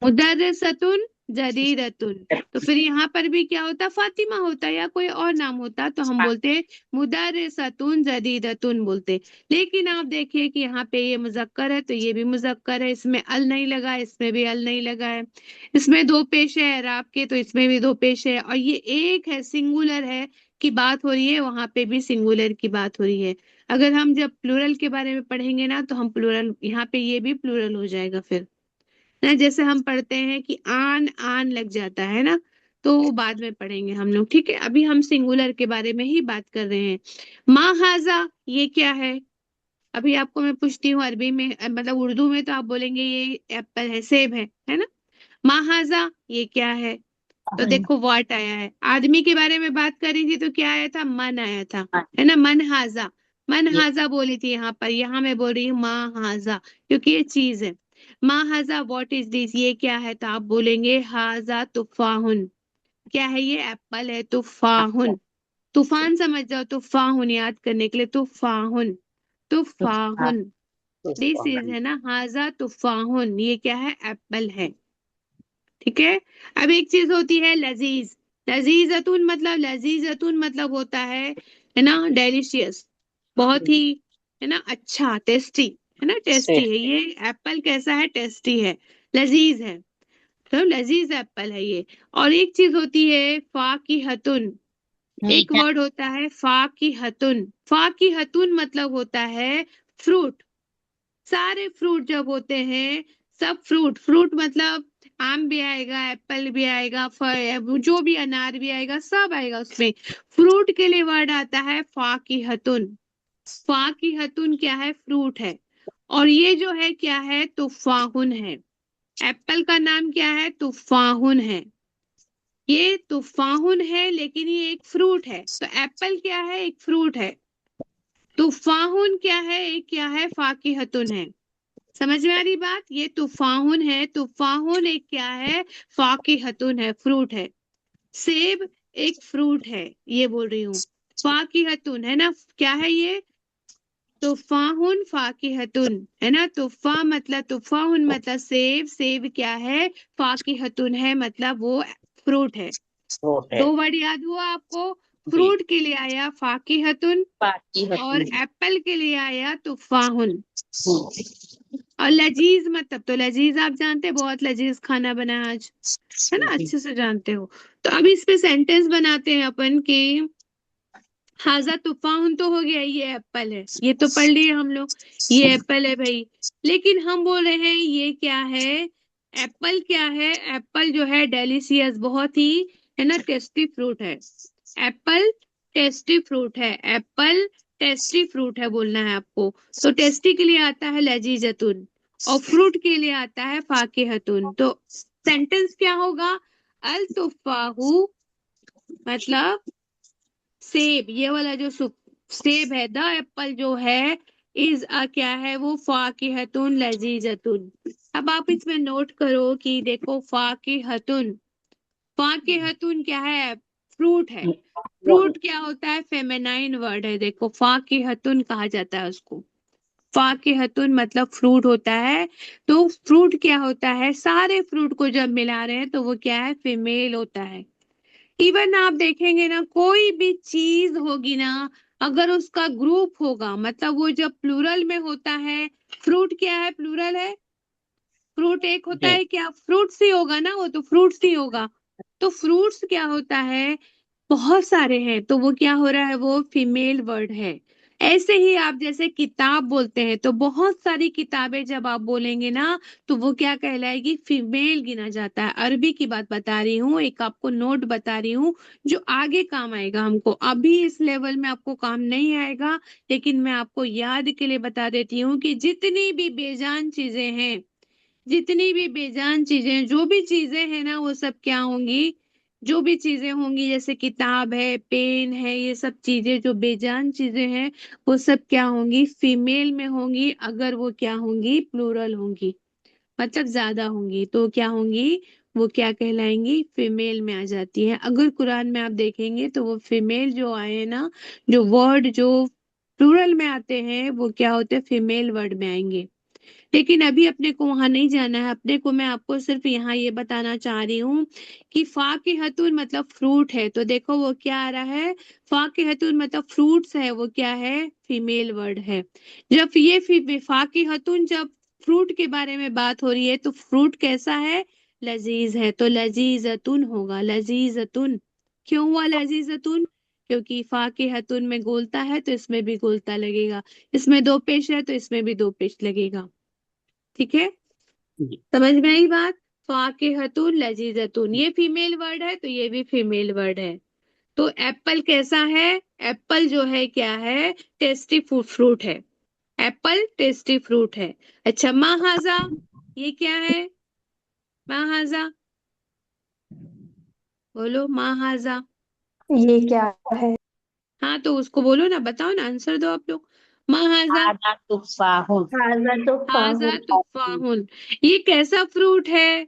मुदर्रिसतुन जदीदतुन। तो फिर यहाँ पर भी क्या होता, फातिमा होता या कोई और नाम होता तो हम बोलते मुदर्रिसतुन जदीदतुन बोलते। लेकिन आप देखिए कि यहाँ पे ये मुजक्कर है तो ये भी मुजक्कर है, इसमें अल नहीं लगा है, इसमें भी अल नहीं लगा है। इसमें दो पेश है एराब के तो इसमें भी दो पेश है, और ये एक है सिंगुलर है की बात हो रही है, वहां पे भी सिंगुलर की बात हो रही है। अगर हम जब प्लूरल के बारे में पढ़ेंगे ना तो हम प्लूरल, यहाँ पे ये भी प्लूरल हो जाएगा फिर ना। जैसे हम पढ़ते हैं कि आन आन लग जाता है ना, तो वो बाद में पढ़ेंगे हम लोग, ठीक है। अभी हम सिंगुलर के बारे में ही बात कर रहे हैं। माहाजा ये क्या है? अभी आपको मैं पूछती हूँ अरबी में, मतलब उर्दू में तो आप बोलेंगे ये एप्पल है, सेब है ना। माहाजा ये क्या है? तो देखो व्हाट आया है। आदमी के बारे में बात करी थी तो क्या आया था, मन आया था, है ना। मन हाजा, मन हाजा बोली थी यहाँ पर, यहाँ मैं बोल रही हूँ माँ हाजा, क्योंकि ये चीज है। माँ हाजा व्हाट इज दिस, ये क्या है? तो आप बोलेंगे हाजा तुफाहुन। क्या है ये? एप्पल है, तुफाहुन। तूफान समझ जाओ, तुफाहुन याद करने के लिए, तुफाहुन, तुफाहुन। दिस इज, है ना, हाजा तुफाहुन, ये क्या है? एप्पल है, ठीक है। अब एक चीज होती है लजीज। लजीजतुन मतलब होता है ना, डेलिशियस, बहुत ही, है ना, अच्छा, टेस्टी, है ना, टेस्टी है ये एप्पल। कैसा है? टेस्टी है, लजीज है, तो लजीज एप्पल है ये। और एक चीज होती है फा की हतुन, एक मीठा। वर्ड होता है फा की हतुन। फा की हतुन मतलब होता है फ्रूट। सारे फ्रूट जब होते हैं, सब फ्रूट, फ्रूट मतलब आम भी आएगा, एप्पल भी आएगा, जो भी अनार भी आएगा, सब आएगा उसमें। फ्रूट के लिए वर्ड आता है फाकिहतुन। फाकिहतुन क्या है? फ्रूट है। और ये जो है क्या है? तुफाहुन है। एप्पल का नाम क्या है? तुफाहुन है। ये तुफाहुन है लेकिन ये एक फ्रूट है। तो एप्पल क्या है? एक फ्रूट है। तुफाहुन क्या है? एक क्या है? फाकिहतुन है। समझ में आ रही बात? ये तुफाहुन है, तुफाहुन एक क्या है? फाकिहतुन है, फ्रूट है। सेब एक फ्रूट है, ये बोल रही हूँ। फाकिहतुन है ना, क्या है ये? तुफाहुन फाकिहतुन, है ना। तुफा मतलब, तुफाहुन मतलब सेब, सेब क्या है? फाकिहतुन है, मतलब वो फ्रूट है। दो वर्ड याद हुआ आपको? फ्रूट के लिए आया फाकिहतुन, और एप्पल के लिए आया तुफाहुन। और लजीज मतलब, तो लजीज आप जानते हैं, बहुत लजीज खाना बना आज, है ना, अच्छे से जानते हो। तो अब इस पे सेंटेंस बनाते हैं अपन कि हाजा तूफान तो हो गया, ये एप्पल है, ये तो पढ़ लिए हम लोग, ये एप्पल है भाई। लेकिन हम बोल रहे हैं ये क्या है? एप्पल क्या है? एप्पल जो है डेलिशियस, बहुत ही, है ना, टेस्टी फ्रूट है। एप्पल टेस्टी फ्रूट है, एप्पल टेस्टी फ्रूट है बोलना है आपको। तो टेस्टी के लिए आता है लजीजतुन, और फ्रूट के लिए आता है फाकिहतुन। तो सेंटेंस क्या होगा? अल तुफाहु मतलब सेब, ये वाला जो सेब है, द एप्पल जो है, इज अ क्या है वो? फाकिहतुन लजीजतुन। अब आप इसमें नोट करो कि देखो फाकिहतुन, फाकिहतुन क्या है? फ्रूट है। फ्रूट क्या होता है? फेमिनाइन वर्ड है, देखो फाकिहतुन कहा जाता है उसको। फाकिहतुन मतलब फ्रूट होता है। तो फ्रूट क्या होता है? सारे फ्रूट को जब मिला रहे हैं तो वो क्या है? फीमेल होता है। इवन आप देखेंगे ना, कोई भी चीज होगी ना, अगर उसका ग्रुप होगा, मतलब वो जब प्लूरल में होता है, फ्रूट क्या है? प्लूरल है। फ्रूट एक होता है क्या? फ्रूट्स ही होगा ना, वो तो फ्रूट्स ही होगा। तो फ्रूट्स क्या होता है? बहुत सारे हैं, तो वो क्या हो रहा है? वो फीमेल वर्ड है। ऐसे ही आप जैसे किताब बोलते हैं, तो बहुत सारी किताबें जब आप बोलेंगे ना, तो वो क्या कहलाएगी? फीमेल गिना जाता है। अरबी की बात बता रही हूँ, एक आपको नोट बता रही हूँ जो आगे काम आएगा हमको। अभी इस लेवल में आपको काम नहीं आएगा, लेकिन मैं आपको याद के लिए बता देती हूँ कि जितनी भी बेजान चीजें हैं, जितनी भी बेजान चीजें, जो भी चीजें हैं ना, वो सब क्या होंगी? जो भी चीजें होंगी, जैसे किताब है, पेन है, ये सब चीजें जो बेजान चीजें हैं, वो सब क्या होंगी? फीमेल में होंगी। अगर वो क्या होंगी? प्लूरल होंगी, मतलब ज्यादा होंगी, तो क्या होंगी? वो क्या कहलाएंगी? फीमेल में आ जाती है। अगर कुरान में आप देखेंगे तो वो फीमेल जो आए हैं ना, जो वर्ड जो प्लूरल में आते हैं, वो क्या होते हैं? फीमेल वर्ड में आएंगे। लेकिन अभी अपने को वहां नहीं जाना है। अपने को मैं आपको सिर्फ यहाँ ये बताना चाह रही हूँ कि फाकिहतुन मतलब फ्रूट है। तो देखो वो क्या आ रहा है, फाकिहतुन मतलब फ्रूट्स है, वो क्या है, फीमेल वर्ड है। जब ये फाकिहतुन जब फ्रूट के बारे में बात हो रही है तो फ्रूट कैसा है, लजीज है, तो लजीजतुन होगा, लजीजतुन। क्यों हुआ लजीजतुन, क्योंकि फाकिहतुन में गोलता है तो इसमें भी गोलता लगेगा, इसमें दो पेश है तो इसमें भी दो पेश लगेगा। ठीक है, जी। समझ में आई बात। फाकिहतुन लजीजतुन, ये फीमेल वर्ड है तो ये भी फीमेल वर्ड है। तो एप्पल कैसा है, एप्पल जो है क्या है, टेस्टी फ्रूट है, एप्पल टेस्टी फ्रूट है। अच्छा महाजा, ये क्या है, महाजा, बोलो महाजा। ये क्या है? हाँ तो उसको बोलो ना, बताओ ना, आंसर दो आप लोग। महाजा, आधा तुफाहुन। हाजा तो हाजा फाहुन। तुफाहुन, ये कैसा फ्रूट है,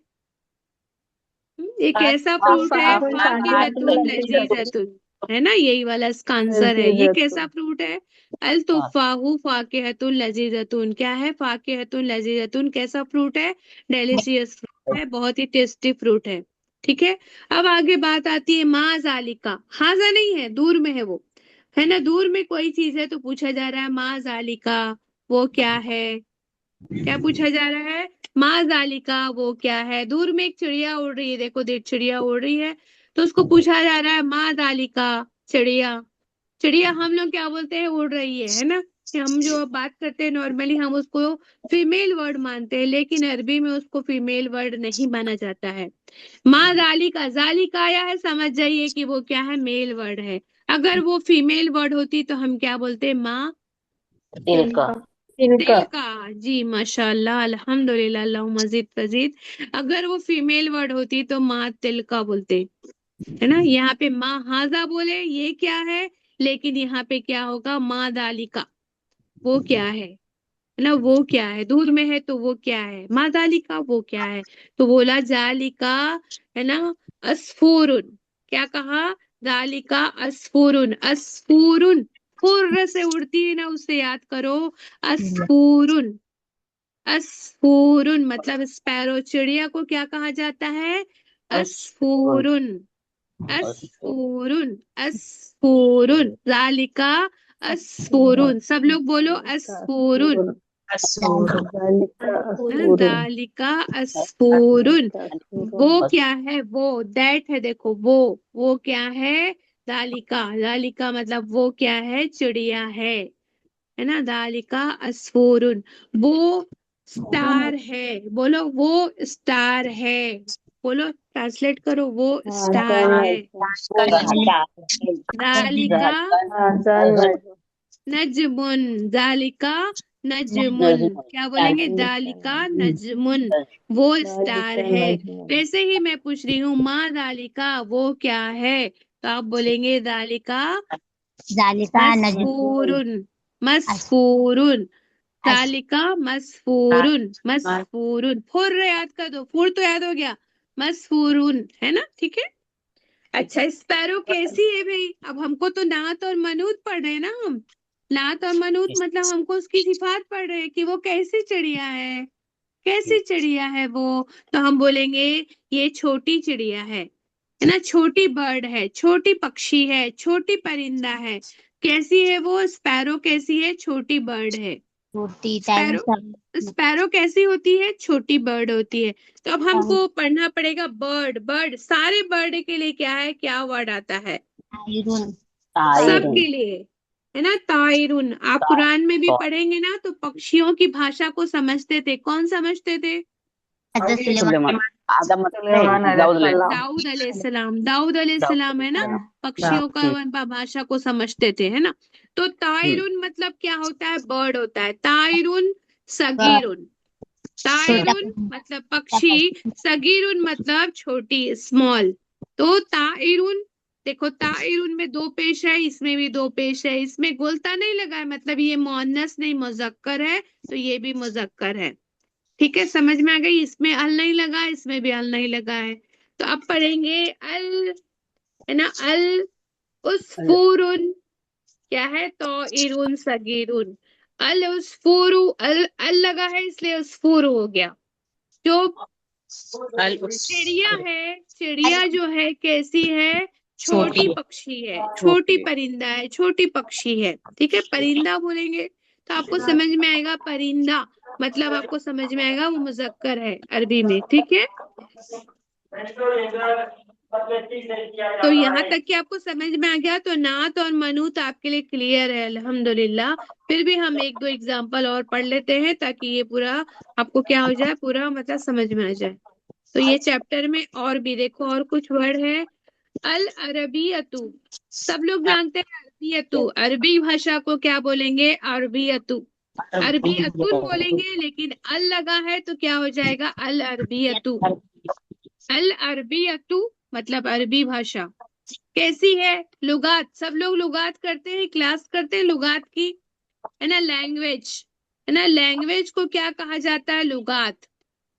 ये कैसा फ्रूट है, तुफाहुन फाकिहतुन फाकिहतुन लजीजतुन। लजीजतुन, है ना, यही वाला इसका आंसर है। ये कैसा लजीजतुन। फ्रूट है, अल तुफाहु फाकिहतुन लजीजतुन, क्या है, फाकिहतुन लजीजतुन, कैसा फ्रूट है, डेलिशियस फ्रूट है, बहुत ही टेस्टी फ्रूट है। ठीक है, अब आगे बात आती है मा जालिका, हाजा नहीं है, दूर में है वो, है ना, दूर में कोई चीज है तो पूछा जा रहा है मा जालिका, वो क्या है, क्या पूछा जा रहा है, माँ जालिका वो क्या है। दूर में एक चिड़िया उड़ रही है, देखो देख चिड़िया उड़ रही है, तो उसको पूछा जा रहा है माँ जालिका, चिड़िया, चिड़िया हम लोग क्या बोलते हैं, उड़ रही है ना, कि हम जो अब बात करते हैं नॉर्मली हम उसको फीमेल वर्ड मानते हैं, लेकिन अरबी में उसको फीमेल वर्ड नहीं माना जाता है। माँ जालिका, जालिका आया है, समझ जाइए कि वो क्या है, मेल वर्ड है। अगर वो फीमेल वर्ड होती तो हम क्या बोलते, माँ तिलका। तिल का, जी माशाल्लाह अल्हम्दुलिल्लाह, अल्लाह मजीद फजीद। अगर वो फीमेल वर्ड होती तो माँ तिल का बोलते, है ना। यहाँ पे माँ हाजा बोले, ये क्या है, लेकिन यहाँ पे क्या होगा, माँ दालिका, वो क्या है ना, वो क्या है, दूर में है तो वो क्या है, माँ दालिका वो क्या है, तो बोला जालिका, है ना, अस्फूरुन, क्या कहा, जालिका अस्फूरुन, अस्फूरुन, फुर्र से उड़ती है ना, उसे याद करो, अस्फूरुन, अस्फूरुन मतलब स्पैरो, चिड़िया को क्या कहा जाता है, अस्फूरुन, अस्फूरुन, अस्फूरुन, जालिका अस्फूरुन, सब लोग बोलो अस्फूरुन, जालिका है ना, असूरुन। दालिका अस्फूरुन, जालिका वो असूरुन। क्या है, वो दैट है, देखो वो क्या है, दालिका, दालिका मतलब वो क्या है, चिड़िया है ना, दालिका अस्फूरुन, वो स्टार है, बोलो वो स्टार है, बोलो ट्रांसलेट करो, वो हाजा स्टार है, नजमुन। दालिका हाजा नजमुन। नजमुन, दालिका नजमुन, क्या बोलेंगे, दालिका नजमुन, वो स्टार दालिका है। नजमुन। वैसे ही मैं पूछ रही हूँ माँ दालिका वो क्या है, तो आप बोलेंगे दालिका जालिका नजम मस्फूरुन, मस्फूरुन, तालिका मस्फूरुन, मस्फूरुन, फुर याद कर दो, फुर तो याद हो गया, मस्फूरुन, है ना, ठीक है। अच्छा स्पैरो कैसी है भाई, अब हमको तो नात और मनूत पढ़ रहे हैं ना हम, नात और मनूत मतलब हमको उसकी सिफात पढ़ रहे हैं कि वो कैसी चिड़िया है, कैसी चिड़िया है वो, तो हम बोलेंगे ये छोटी चिड़िया है ना, छोटी बर्ड है, छोटी पक्षी है, छोटी परिंदा है, कैसी है वो, स्पैरो कैसी है, छोटी बर्ड है। छोटी टाइम स्पैरो, स्पैरो कैसी होती है, छोटी बर्ड होती है। तो अब हमको पढ़ना पड़ेगा बर्ड, बर्ड सारे बर्ड के लिए क्या है, क्या वर्ड आता है, आयरन ताइरुन। सबके लिए, है ना, ताइरुन। आप कुरान में भी पढ़ेंगे ना तो पक्षियों की भाषा को समझते थे, कौन समझते थे, हजरत सुलेमान सुलेमान। आदम सुलेमान दाऊद अलैहिस्सलाम। दाऊद अलैहिस्सलाम, दाऊद अलैहिस्सलाम, है ना, अलैहिस्सलाम। पक्षियों का भाषा को समझते थे, है ना। तो ताइरुन मतलब क्या होता है, बर्ड होता है, ताइरुन सगीरुन, छोटा ताइरुन मतलब पक्षी, सगीरुन मतलब छोटी, स्मॉल। तो ताइरुन, देखो ताइरुन में दो पेश है, इसमें भी दो पेश है, इसमें गोलता नहीं लगा है, मतलब ये मुअन्नस नहीं मुजक्कर है, तो ये भी मुजक्कर है। ठीक है, समझ में आ गई, इसमें अल नहीं लगा, इसमें भी अल नहीं लगा है। तो अब पढ़ेंगे अल, है ना, अल, उसफूरुन, क्या है, तो इरुन सगीरुन, अल उस्फूरु, अल लगा है इसलिए उस्फूरु हो गया। जो चिड़िया है, चिड़िया जो है कैसी है, छोटी पक्षी है, छोटी परिंदा है, छोटी पक्षी है। ठीक है, परिंदा बोलेंगे तो आपको समझ में आएगा, परिंदा मतलब आपको समझ में आएगा वो मुजक्कर है अरबी में। ठीक है, तो यहाँ तक कि आपको समझ में आ गया, तो नात और मनुत आपके लिए क्लियर है अल्हम्दुलिल्लाह। फिर भी हम एक दो एग्जाम्पल और पढ़ लेते हैं ताकि ये पूरा आपको क्या हो जाए, पूरा मतलब समझ में आ जाए। तो ये चैप्टर में और भी देखो, और कुछ वर्ड है। अल अरबियतु, सब लोग जानते हैं अरबियतु, अरबी भाषा को क्या बोलेंगे, अरबियतु। अरबियतुन बोलेंगे, लेकिन अल लगा है तो क्या हो जाएगा, अल अरबियतु। अल अरबियतु मतलब अरबी भाषा कैसी है, लुगात, सब लोग लुगात करते हैं, क्लास करते हैं लुगात की, है ना, लैंग्वेज, है ना। लैंग्वेज को क्या कहा जाता है, लुगात।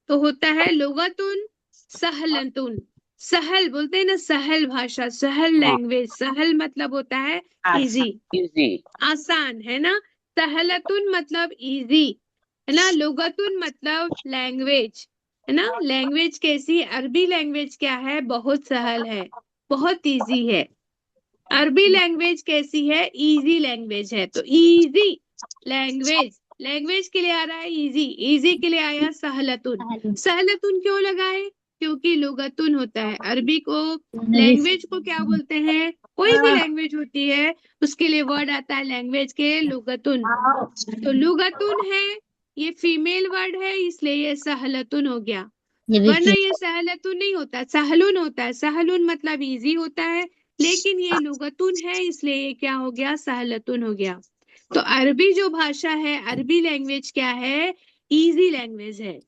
तो होता है लुगतुन, सहलतुन, सहल बोलते हैं ना, सहल भाषा, सहल लैंग्वेज। सहल मतलब होता है इजी, इजी। आसान, है ना। सहलतुन मतलब इजी, है ना। लुगतुन मतलब लैंग्वेज, है ना। लैंग्वेज कैसी है, अरबी लैंग्वेज क्या है, बहुत सहल है, बहुत इजी है। अरबी लैंग्वेज कैसी है, इजी लैंग्वेज है। तो इजी लैंग्वेज, लैंग्वेज के लिए आ रहा है इजी, इजी के लिए आया सहलतुन। सहलतुन क्यों लगाए, क्योंकि लुगतुन होता है अरबी को, लैंग्वेज को क्या बोलते हैं, कोई भी लैंग्वेज होती है उसके लिए वर्ड आता है लैंग्वेज के, लुगतुन। तो लुगतुन है, ये फीमेल वर्ड है इसलिए ये सहलतुन हो गया, ये भी वरना ये सहलतुन नहीं होता, सहलुन होता है। सहलुन मतलब इजी होता है, लेकिन ये लुगतुन है इसलिए ये क्या हो गया, सहलतुन हो गया। तो अरबी जो भाषा है, अरबी लैंग्वेज क्या है, इजी लैंग्वेज है।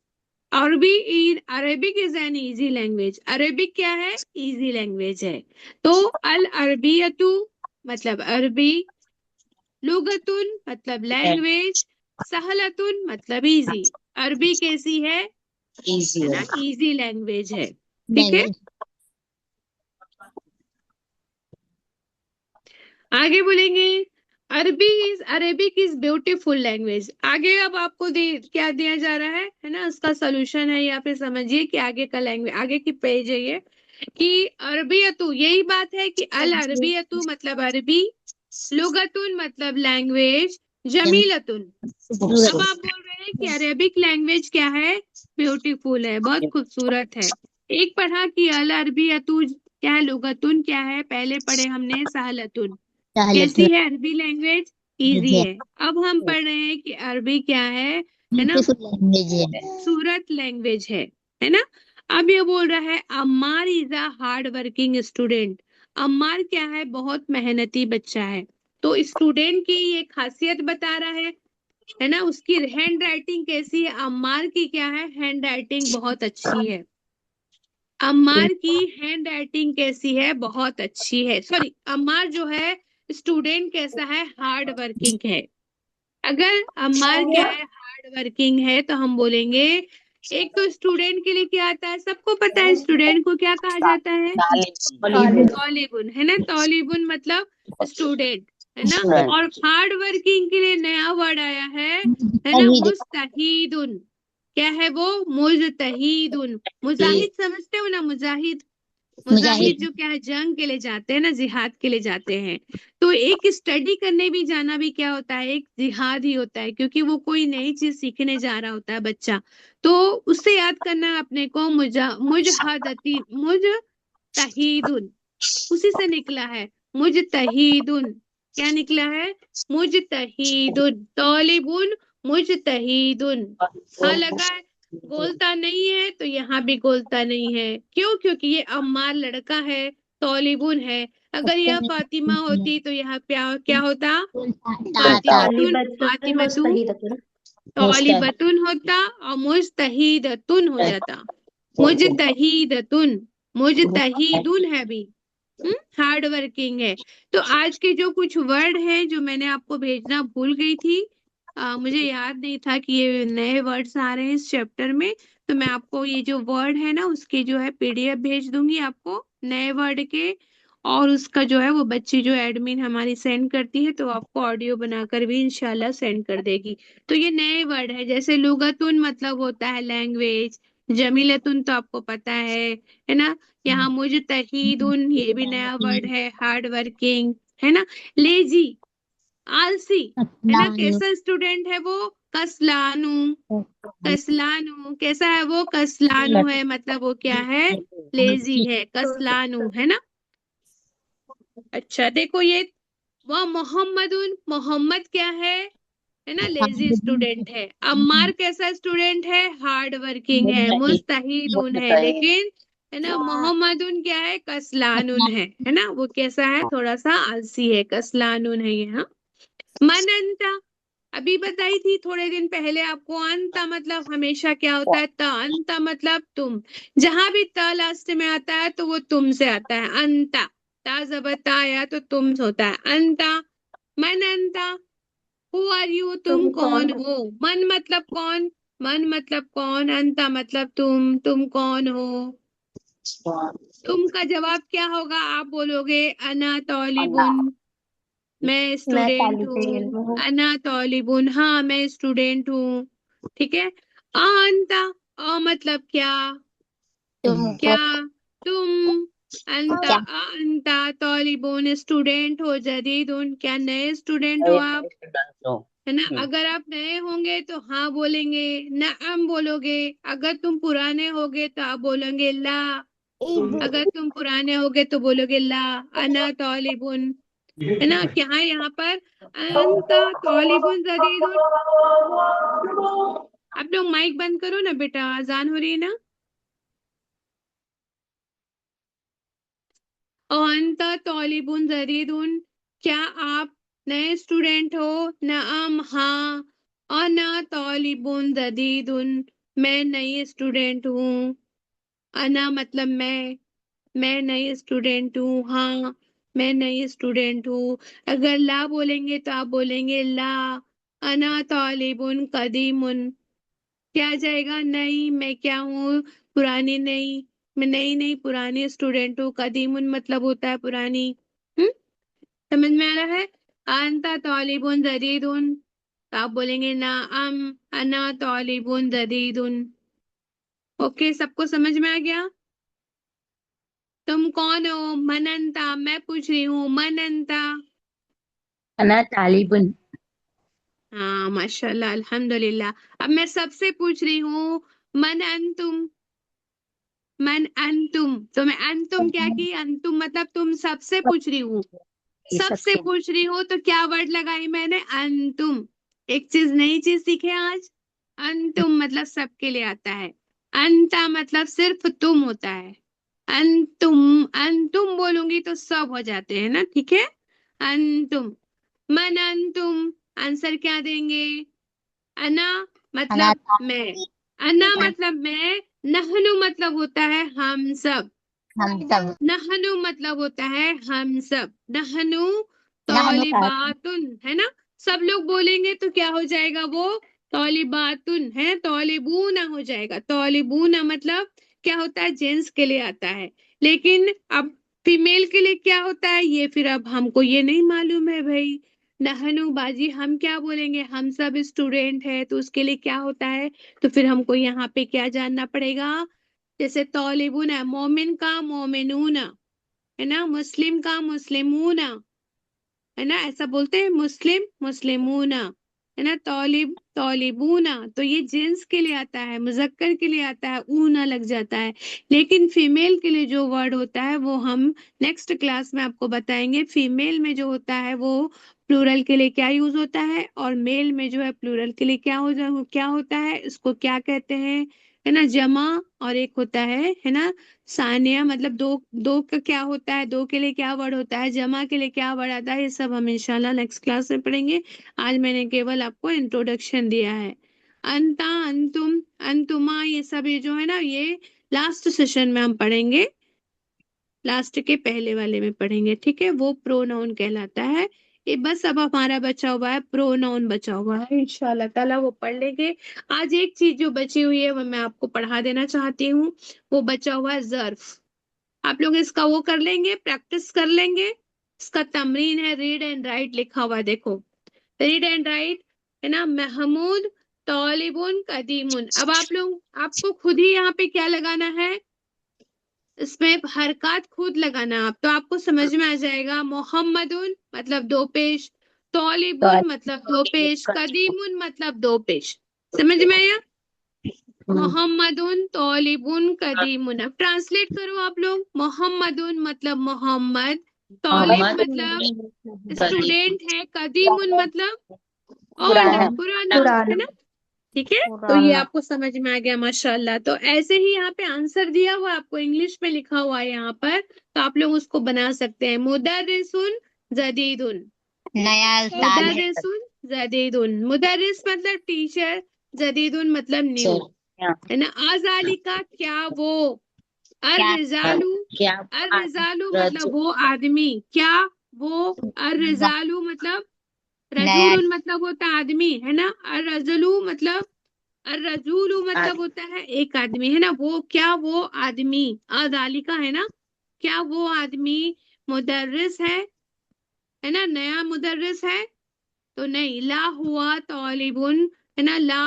अरबी, Arabic is an easy language, Arabic क्या है, इजी लैंग्वेज है। तो अल अरबियतु मतलब अरबी, लुगतुन मतलब लैंग्वेज, सहलतुन मतलब इजी। अरबी कैसी इजी है है। ना, इजी लैंग्वेज है। ठीक है, आगे बोलेंगे अरबी is, Arabic is beautiful language. आगे अब आपको क्या दिया जा रहा है ना, उसका सोल्यूशन है, या फिर समझिए कि आगे का लैंग्वेज, आगे की पेज है ये, कि अरबियतु, यही बात है कि अल अरबियतु मतलब अरबी, लुगतुन मतलब लैंग्वेज, जमीलतुन। अब आप बोल रहे हैं कि अरेबिक लैंग्वेज क्या है, ब्यूटीफुल है, बहुत खूबसूरत है। एक पढ़ा कि अल अरबियतु क्या है, लुगतुन क्या है, पहले पढ़े हमने सहलतुन। कैसी है अरबी लैंग्वेज, इजी है। अब हम पढ़ रहे हैं कि अरबी क्या है ना, ब्यूटीफुल लैंग्वेज है। खूबसूरत लैंग्वेज है ना। अब ये बोल रहा है Ammar is a hard working student. Ammar क्या है, बहुत मेहनती बच्चा है। तो स्टूडेंट की ये खासियत बता रहा है ना। उसकी हैंड राइटिंग कैसी है, अम्मार की क्या है, हैंड राइटिंग बहुत अच्छी है। अम्मार की हैंड राइटिंग कैसी है, बहुत अच्छी है। सॉरी, अम्मार जो है स्टूडेंट कैसा है, हार्ड वर्किंग है। अगर अम्मार क्या है, हार्ड वर्किंग है, तो हम बोलेंगे, एक तो स्टूडेंट के लिए क्या आता है, सबको पता है स्टूडेंट को क्या कहा जाता है, तौलिबुन, है ना। तौलिबुन मतलब स्टूडेंट, है ना। और हार्ड वर्किंग के लिए नया वर्ड आया है ना, मुस्तहीदुन। क्या है वो, मुजतहीदुन। मुजाहिद समझते हो ना, मुजाहिद, मुजाहिद जो क्या है, जंग के लिए जाते हैं ना, जिहाद के लिए जाते हैं। तो एक स्टडी करने भी जाना भी क्या होता है, एक जिहाद ही होता है, क्योंकि वो कोई नई चीज सीखने जा रहा होता है बच्चा। तो उससे याद करना है अपने को, मुजहदती, मुजतहीदुन, उसी से निकला है, मुजतहीदुन। क्या निकला है, मुजतहीदुन, तौलिबुन, मुजतहीदुन। हाँ लगा है, गोलता नहीं है तो यहाँ भी गोलता नहीं है। क्यों, क्योंकि ये अम्मार लड़का है, तौलिबुन है। अगर यह फातिमा होती तो यहाँ क्या क्या होता, फातिमतुन, तालिबतुन फातिमतु, मुस्तहिदतुन। तौलिबतुन होता, और मुजतहीदतुन हो जाता, मुजतहीदतुन, मुजतहीदुन है भी, हार्ड वर्किंग है। तो आज के जो कुछ वर्ड है जो मैंने आपको भेजना भूल गई थी, मुझे याद नहीं था कि ये नए वर्ड्स आ रहे हैं इस चैप्टर में। तो मैं आपको ये जो वर्ड है ना उसके जो है पीडीएफ भेज दूंगी आपको, नए वर्ड के। और उसका जो है वो बच्ची जो एडमिन हमारी सेंड करती है, तो आपको ऑडियो बनाकर भी इंशाल्लाह सेंड कर देगी। तो ये नए वर्ड है, जैसे लुगतुन मतलब होता है लैंग्वेज, जमीलतुन तो आपको पता है ना। यहाँ मुजतहीदुन ये भी नया वर्ड है, हार्ड वर्किंग, है ना। लेजी आलसी, है ना। नानू कैसा स्टूडेंट है वो? कसलानु। कसलानु कैसा है वो? कसलानु है, मतलब वो क्या है? लेजी है, कसलानु, है ना। अच्छा देखो ये, वह मोहम्मदुन, मोहम्मद क्या है ना, लेजी स्टूडेंट है। अम्मार कैसा स्टूडेंट है? हार्ड वर्किंग है। मुस्तहीदुन है, मुस्तहीद लेकिन है ना मोहम्मदुन क्या है? कसलानुन है ना। वो कैसा है? थोड़ा सा आलसी है, कसलानुन है ये, हाँ। मनंता, अभी बताई थी थोड़े दिन पहले आपको। अंता मतलब हमेशा क्या होता है? त। अंता मतलब तुम। जहां भी त लास्ट में आता है तो वो तुम से आता है। अंता, ता जबर ता आया तो तुम होता है अंता। मन अंता, हु आर यू, तुम तुम कौन कौन हो? हो? मन मतलब कौन, मन मतलब कौन, अंता मतलब तुम कौन हो? तुम का जवाब क्या होगा? आप बोलोगे अना अन्ना तौलिबुन, मैं मैं स्टूडेंट तालिबे हूँ। इल्म हूँ। अना तौलिबुन, हाँ मैं स्टूडेंट हूँ। ठीक है। अंता, मतलब क्या? तुमको क्या? तुम। अंता, क्या अंता तौलिबुन स्टूडेंट हो। जदीदुन क्या नए स्टूडेंट हो नए आप? नए स्टूडेंट हो। है ना। अगर आप नए होंगे तो हाँ बोलेंगे, नअम बोलोगे। अगर तुम पुराने होगे तो आप बोलोगे ला। अगर तुम पुराने होगे तो बोलोगे ला। अना तौलिबुन, है ना। क्या है यहाँ पर? अंता तौलिबुन जदीदुन। आप लोग माइक बंद करो ना बेटा, अजान हो रही है ना। अंता तौलिबुन जदीदुन, क्या आप नए स्टूडेंट हो? नअम हाँ। अना तौलिबुन जदीदुन, मैं नई स्टूडेंट हूँ। अना मतलब मैं नई स्टूडेंट हूँ, हाँ मैं नई स्टूडेंट हूँ। अगर ला बोलेंगे तो आप बोलेंगे ला। अना तालिबुन कदीमुन, क्या आ जाएगा? नई, मैं क्या हूँ? पुरानी नहीं, मैं नई नहीं पुरानी स्टूडेंट हूँ। कदीमुन मतलब होता है पुरानी। हम्म, समझ में आ रहा है? अंता तालिबुन जदीदुन, तो आप बोलेंगे ना अम, अना तालिबुन जदीदुन। ओके, सबको समझ में आ गया? तुम कौन हो? मनंता, मैं पूछ रही हूँ, मनंता। अना तालिबुन हाँ माशाल्लाह अल्हम्दुलिल्लाह। अब मैं सबसे पूछ रही हूँ, मन अंतुम, मन अंतुम। तो मैं अंतुम क्या की? अंतुम मतलब तुम, सबसे पूछ रही हूँ। ये सबसे सबसे पूछ रही हूँ तो क्या वर्ड लगाई मैंने? अंतुम। एक चीज, नई चीज सीखे आज। अंतुम मतलब सबके लिए आता है। अंता मतलब सिर्फ तुम होता है। अंतुम, अंतुम बोलूंगी तो सब हो जाते हैं ना, ठीक है। अंतुम, मन अंतुम, आंसर क्या देंगे? अना अना मतलब मैं, अना मतलब मैं, नहनु मतलब होता है हम सब, हम सब नहनु मतलब होता है हम सब, नहनु नहनु का तौलिबातुन, है ना। सब लोग बोलेंगे तो क्या हो जाएगा वो? तौलिबातुन है, तौलिबूना हो जाएगा। तौलिबूना मतलब क्या होता है? जेंट्स के लिए आता है। लेकिन अब फीमेल के लिए क्या होता है ये फिर अब हमको ये नहीं मालूम है भाई। नहनु बाजी हम क्या बोलेंगे? हम सब स्टूडेंट है तो उसके लिए क्या होता है? तो फिर हमको यहाँ पे क्या जानना पड़ेगा? जैसे तौलिबुन है, मोमिन का मोमिनूना, है ना। मुस्लिम का मुस्लिमूना, है ना। ऐसा बोलते हैं, मुस्लिम मुस्लिमूना, है ना। तौलिब तौलिबूना, तो ये जेंट्स के लिए आता है, मुजक्कर के लिए आता है, ऊना लग जाता है। लेकिन फीमेल के लिए जो वर्ड होता है वो हम नेक्स्ट क्लास में आपको बताएंगे। फीमेल में जो होता है वो प्लूरल के लिए क्या यूज होता है, और मेल में जो है प्लूरल के लिए क्या होता है, इसको क्या कहते हैं, है ना। जमा, और एक होता है ना सानिया, मतलब दो। दो का क्या होता है? दो के लिए क्या वर्ड होता है? जमा के लिए क्या वर्ड आता है? ये सब हम इंशाल्लाह नेक्स्ट क्लास में पढ़ेंगे। आज मैंने केवल आपको इंट्रोडक्शन दिया है। अंता, अंतुम, अंतुमा, ये सब ये जो है ना, ये लास्ट सेशन में हम पढ़ेंगे, लास्ट के पहले वाले में पढ़ेंगे, ठीक है। वो प्रोनाउन कहलाता है। ये बस अब हमारा बचा हुआ है, प्रोनाउन बचा हुआ है, इंशाल्लाह ताला वो पढ़ लेंगे। आज एक चीज जो बची हुई है वो मैं आपको पढ़ा देना चाहती हूँ। वो बचा हुआ है जर्फ। आप लोग इसका वो कर लेंगे, प्रैक्टिस कर लेंगे। इसका तमरीन है, रीड एंड राइट लिखा हुआ है, देखो रीड एंड राइट, है ना। महमूद तौलिबुन कदीमुन। अब आप लोग, आपको खुद ही यहाँ पे क्या लगाना है, इसमें हरकत खुद लगाना। आप तो आपको समझ में आ जाएगा। मोहम्मदुन मतलब दो पेश, तौलिबुन मतलब दो पेश, कदीमुन मतलब दो पेश। समझ में आया? मोहम्मदुन तौलिबुन कदीमुन। अब ट्रांसलेट करो आप लोग। मोहम्मदुन मतलब मोहम्मद, तौलिब मतलब स्टूडेंट है, कदीमुन मतलब ओल्ड, पुराना पुराना, है ना। ठीक है, तो ये पुराना। आपको समझ में आ गया, माशाल्लाह। तो ऐसे ही यहाँ पे आंसर दिया हुआ है, आपको इंग्लिश में लिखा हुआ है यहाँ पर, तो आप लोग उसको बना सकते हैं। मुदर्रिसुन जदीदुन, नया साल है। मुदर्रिसुन जदीदुन, मुदर्रिस मतलब टीचर, जदीदुन मतलब न्यू, है ना। अजालिका क्या वो, क्या अर्रिजालू, क्या अर्रिजालू रज मतलब वो आदमी, क्या वो, अर्रिजालू मतलब, नया रजूलुन मतलब होता है आदमी, है ना। अर्रजुलू मतलब, अर्रजुलू मतलब होता है एक आदमी, है ना। वो क्या वो आदमी, अदालिका, है ना, क्या वो आदमी मुदर्रिस है ना, नया मुदर्रिस है। तो नहीं, ला हुआ तौलिबुन, है ना, ला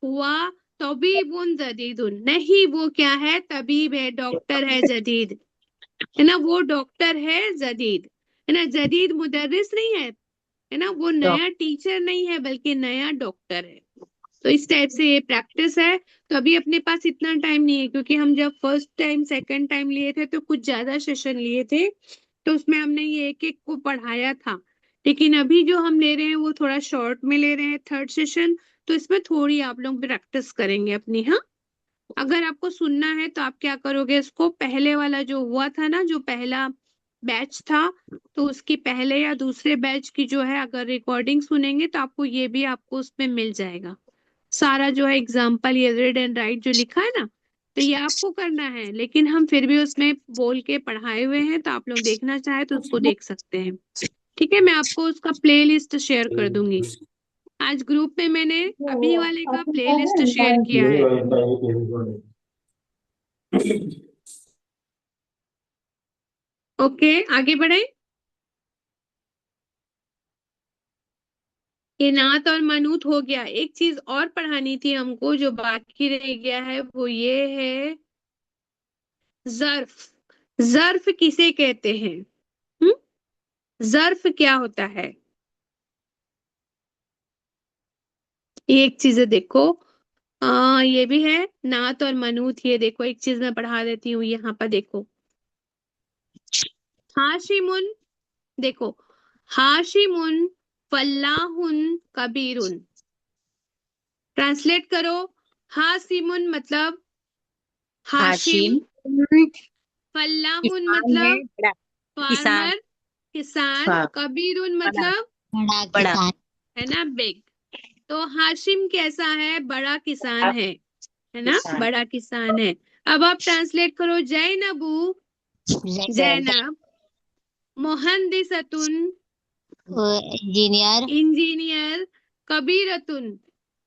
हुआ तबीबुन जदीदुन, नहीं वो क्या है, तबीब है, डॉक्टर है जदीद, है ना, वो डॉक्टर है जदीद, है ना। जदीद मुदर्रिस नहीं है ना, वो नया टीचर नहीं है बल्कि नया डॉक्टर है। तो इस टाइप से ये प्रैक्टिस है। तो अभी अपने पास इतना टाइम नहीं है, क्योंकि हम जब फर्स्ट टाइम सेकंड टाइम लिए थे तो कुछ ज्यादा सेशन लिए थे, तो उसमें हमने ये एक एक को पढ़ाया था। लेकिन अभी जो हम ले रहे हैं वो थोड़ा शॉर्ट में ले रहे हैं, थर्ड सेशन, तो इसमें थोड़ी आप लोग प्रैक्टिस करेंगे अपनी। हाँ, अगर आपको सुनना है तो आप क्या करोगे, इसको पहले वाला जो हुआ था ना, जो पहला बैच था, तो उसकी पहले या दूसरे बैच की जो है अगर रिकॉर्डिंग सुनेंगे तो आपको ये भी आपको उसमें मिल जाएगा। सारा जो है एग्जाम्पल, ये रीड एंड राइट जो लिखा है ना, तो ये आपको करना है, लेकिन हम फिर भी उसमें बोल के पढ़ाए हुए हैं, तो आप लोग देखना चाहे तो उसको देख सकते हैं। ठीक है, मैं आपको उसका प्ले लिस्ट शेयर कर दूंगी। आज ग्रुप में मैंने अभी वाले का प्ले लिस्ट शेयर किया है। ओके, आगे बढ़े। ये नात और मनूत हो गया। एक चीज और पढ़ानी थी हमको जो बाकी रह गया है, वो ये है जर्फ। जर्फ किसे कहते हैं? हम्म, जर्फ क्या होता है? ये एक चीज है, देखो। ये भी है नात और मनूत। ये देखो, एक चीज मैं पढ़ा देती हूँ यहाँ पर, देखो। हाशिमुन, देखो, हाशिमुन फल्लाहुन कबीरुन। ट्रांसलेट करो। हाशिमुन मतलब हाशिम, हाशिम फल्लाहुन किसान है, मतलब बड़ा किसान। फार्मर, किसान, हाँ कबीरुन बड़ा मतलब, बड़ा बड़ा किसान। है ना, बिग। तो हाशिम कैसा है, बड़ा किसान है ना, किसान बड़ा किसान है। अब आप ट्रांसलेट करो। जैनबू, जैनब, मोहंदिसतुन इंजीनियर, इंजीनियर, कबीरतुन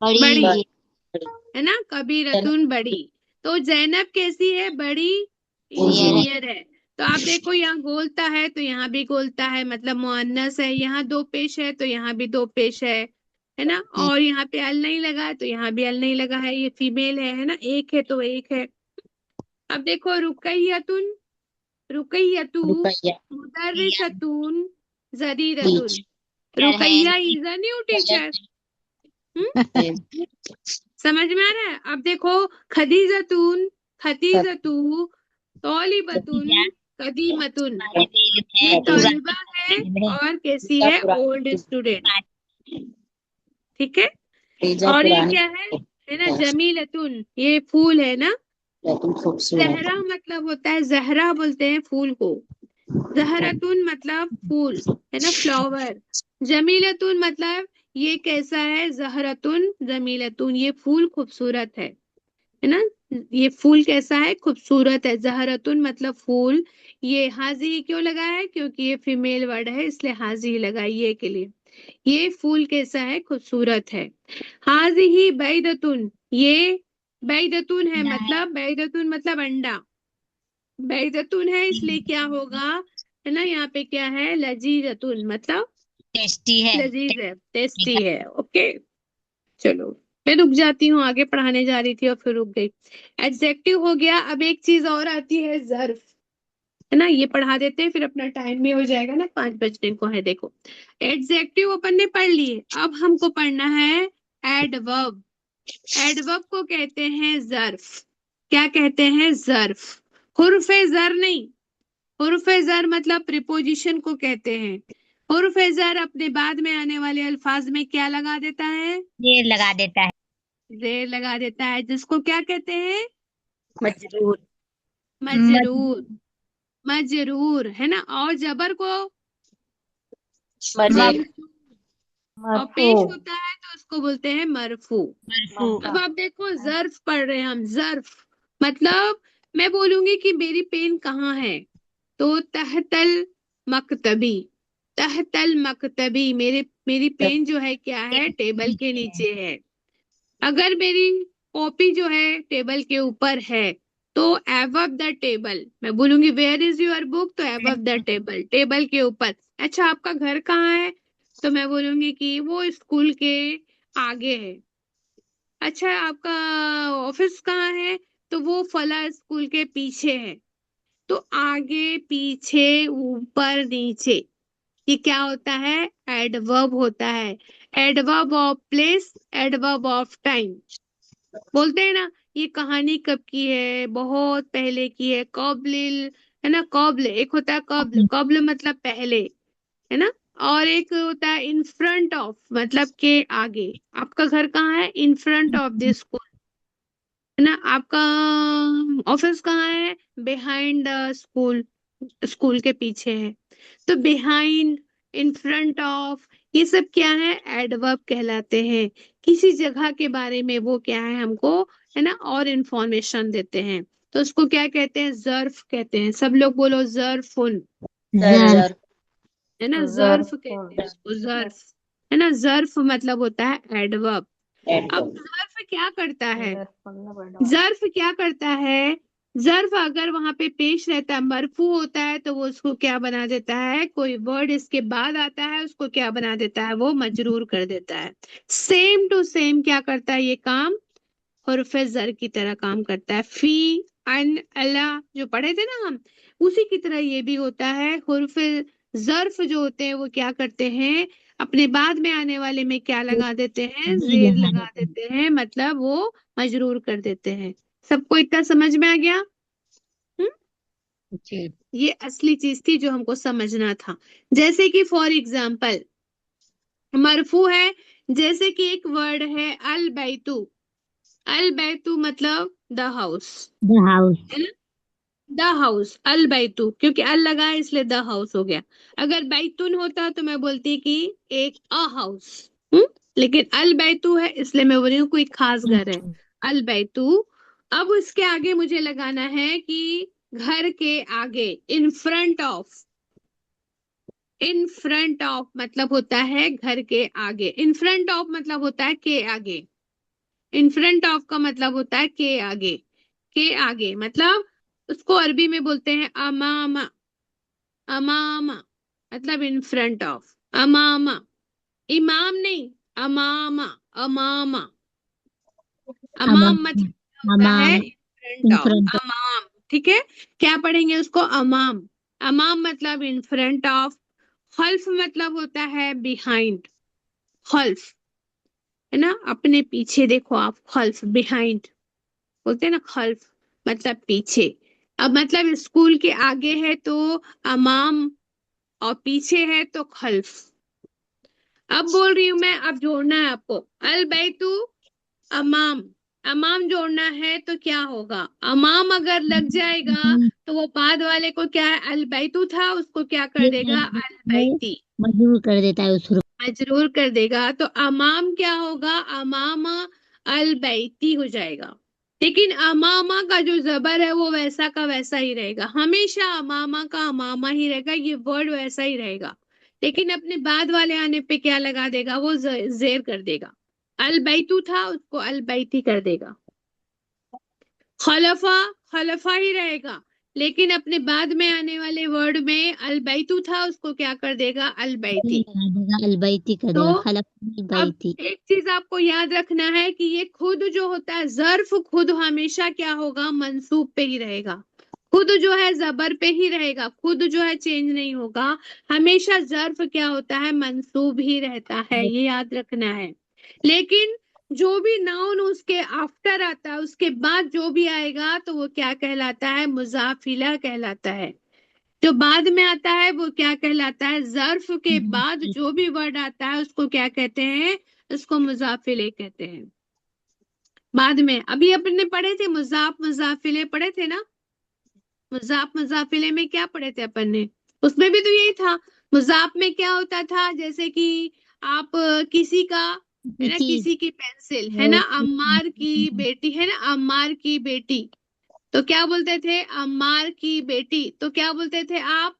बड़ी बड़ी, इंजीनियर। है ना, कबीरतुन बड़ी। तो जैनब कैसी है, बड़ी है। इंजीनियर है। तो आप देखो, यहाँ गोलता है तो यहाँ भी गोलता है, मतलब मुअन्नस है। यहाँ दो पेश है तो यहाँ भी दो पेश है ना। और यहाँ पे अल नहीं लगा है तो यहाँ भी अल नहीं लगा है, ये फीमेल है ना, एक है तो एक है। अब देखो, रुकैयतुन, रुकैयतु, रुपया मुदर्रिसतुन जदीदतुन। टीचर है। Ruqaiya is a new teacher. समझ में आ रहा है? अब देखो, खदीजतुन, खतीजतु, तौलिबतुन, कदीमतुन। ये तौलिबा है और कैसी है, ओल्ड स्टूडेंट। ठीक है। तेजा और ये पुरानी क्या है ना, जमीलतुन, ये फूल है ना। लेकिन खूबसूरत जहरा मतलब होता है, जहरा बोलते हैं फूल को। जहरतुन मतलब फूल, है ना, फ्लावर। जमीलतुन मतलब ये कैसा है, जहरतुन जमीलतुन, ये फूल खूबसूरत है ना। ये फूल कैसा है, खूबसूरत है। जहरतुन मतलब फूल। ये हाजी क्यों लगा है, क्योंकि ये फीमेल वर्ड है, इसलिए हाजी लगाई ये के लिए। ये फूल कैसा है, खूबसूरत है। हाजी ही बैदतुन, ये बैदतुन है, मतलब बैदतुन मतलब अंडा, बैजतून है इसलिए क्या होगा, है ना, यहाँ पे क्या है, लजीजतून, मतलब टेस्टी है। लजीज है, टेस्टी है। ओके, चलो मैं रुक जाती हूँ, आगे पढ़ाने जा रही थी और फिर रुक गई। एडजेक्टिव हो गया। अब एक चीज और आती है, ज़र्फ, है ना, ये पढ़ा देते हैं फिर अपना टाइम भी हो जाएगा ना, 5 बजने को है। देखो, एडजेक्टिव अपन ने पढ़ लिए, अब हमको पढ़ना है एडवर्ब। एडवर्ब को कहते हैं ज़र्फ। क्या कहते हैं, ज़र्फ। हुर्फ ज़र नहीं, हुर्फ ज़र मतलब प्रीपोजिशन को कहते हैं। हुर्फ ज़र अपने बाद में आने वाले अल्फाज में क्या लगा देता है, ये लगा देता है। जेर लगा देता है, जिसको क्या कहते हैं, मजरूर। मजरूर। मजरूर, है ना। और जबर को मजे। मरफू, और पेश होता है तो उसको बोलते हैं मरफू। मरफू। अब आप देखो, जर्फ पढ़ रहे हैं हम, जर्फ मतलब मैं बोलूंगी कि मेरी पेन कहाँ है, तो तहतल मकतबी। तहतल मकतबी, मेरी पेन जो है क्या है, टेबल के नीचे है। अगर मेरी कॉपी जो है टेबल के ऊपर है, तो above द टेबल, मैं बोलूंगी वेयर इज योर बुक, तो above द टेबल, टेबल के ऊपर। अच्छा, आपका घर कहाँ है, तो मैं बोलूंगी कि वो स्कूल के आगे है। अच्छा, आपका ऑफिस कहाँ है, तो वो फला स्कूल के पीछे है। तो आगे पीछे ऊपर नीचे, ये क्या होता है, एडवर्ब होता है। Adverb of place, adverb of time. बोलते हैं ना, ये कहानी कब की है, बहुत पहले की है, कौबलिल, है ना, कौबल एक होता है, कौबल, कौबल मतलब पहले, है ना। और एक होता है इन फ्रंट ऑफ, मतलब के आगे। आपका घर कहाँ है, in front of this school, है ना। आपका ऑफिस कहाँ है, बिहाइंड द स्कूल, स्कूल के पीछे है। तो बिहाइंड, इन फ्रंट ऑफ, ये सब क्या है, एडवर्ब कहलाते हैं। किसी जगह के बारे में वो क्या है, हमको, है ना, और इंफॉर्मेशन देते हैं। तो उसको क्या कहते हैं, जर्फ कहते हैं। सब लोग बोलो जर्फुन, जर। है ना, जर्फ कहते हैं उसको, जर्फ, है ना। जर्फ मतलब होता है एडवर्ब। अब जर्फ क्या करता है, जर्फ क्या करता है, जर्फ अगर वहां पे पेश रहता है, मरफू होता है, तो वो उसको क्या बना देता है, कोई वर्ड इसके बाद आता है उसको क्या बना देता है, वो मजरूर कर देता है। सेम टू सेम क्या करता है ये काम, हुर्फ जर की तरह काम करता है। फी, अन, अला जो पढ़े थे ना हम, उसी की तरह ये भी होता है। हुर्फ जर्फ जो होते हैं वो क्या करते हैं, अपने बाद में आने वाले में क्या लगा देते हैं, ये जेर लगा लगा देता है। देते हैं, मतलब वो मजरूर कर देते हैं। सबको इतना समझ में आ गया। हम्म, जी। ये असली चीज थी जो हमको समझना था। जैसे कि फॉर एग्जाम्पल, मरफू है, जैसे कि एक वर्ड है अल बैतू। अल बैतू मतलब द हाउस, द हाउस। है ना। द हाउस, अल बैतू, क्योंकि अल लगा है इसलिए द हाउस हो गया। अगर बैतून होता तो मैं बोलती कि एक अ हाउस। लेकिन अल बैतू है इसलिए मैं बोल रही हूँ कोई खास घर है, अल बैतू। अब उसके आगे मुझे लगाना है कि घर के आगे, in front of. In front of मतलब होता है घर के आगे, इन फ्रंट ऑफ मतलब होता है के आगे। इन फ्रंट ऑफ का मतलब होता है के आगे। के आगे मतलब उसको अरबी में बोलते हैं अमामा। अमामा मतलब इन फ्रंट ऑफ, अमामा, इमाम नहीं, अमामा, अमामा। अमाम अमाम। मतलब होता है अमाम। In front in of, front. अमाम। ठीक है, क्या पढ़ेंगे उसको, अमाम। अमाम मतलब इन फ्रंट ऑफ। खल्फ मतलब होता है बिहाइंड, खल्फ, है ना, अपने पीछे देखो आप, खल्फ, बिहाइंड बोलते हैं ना, खल्फ मतलब पीछे। अब मतलब स्कूल के आगे है तो अमाम, और पीछे है तो खल्फ। अब बोल रही हूं मैं, अब जोड़ना है आपको, अल बैतू, अमाम। अमाम जोड़ना है तो क्या होगा, अमाम अगर लग जाएगा तो वो बाद वाले को क्या है, अल बैतू था उसको क्या कर ये देगा, अल ये बैती, मजबूर कर देता है उस मजरूर कर देगा। तो अमाम क्या होगा, अमामा अल बैती हो जाएगा। लेकिन अमामा का जो जबर है वो वैसा का वैसा ही रहेगा, हमेशा अमामा का अमामा ही रहेगा, ये वर्ड वैसा ही रहेगा। लेकिन अपने बाद वाले आने पे क्या लगा देगा, वो जेर कर देगा। अल बैतू था उसको अल बैती कर देगा। खलफा, खलफा ही रहेगा। लेकिन अपने बाद में आने वाले वर्ड में अलबैतु था, उसको क्या कर देगा, अलबैती। लगा देगा, अलबैती कर तो देगा, खलक अब अलबैती। एक चीज आपको याद रखना है कि ये खुद जो होता है ज़र्फ, खुद हमेशा क्या होगा, मंसूब पे ही रहेगा। खुद जो है जबर पे ही रहेगा, खुद जो है चेंज नहीं होगा। हमेशा ज़र्फ क्या होता है, मंसूब ही रहता है, ये याद रखना है। लेकिन जो भी नाउन उसके आफ्टर आता है, उसके बाद जो भी आएगा तो वो क्या कहलाता है, मुजाफिला कहलाता है। जो बाद में आता है वो क्या कहलाता है, ज़र्फ के बाद जो भी वर्ड आता है उसको क्या कहते हैं, उसको मुजाफिले कहते हैं। बाद में अभी अपने पढ़े थे, मुजाफ मुजाफिले पढ़े थे ना। मुजाफ मुजाफिले में क्या पढ़े थे अपन ने, उसमें भी तो यही था। मुजाफ में क्या होता था, जैसे कि आप किसी का, है ना, चीज किसी की पेंसिल, है वो ना, अम्मार की बेटी, है ना, अम्मार की बेटी, तो क्या बोलते थे, अम्मार की बेटी, तो क्या बोलते थे आप,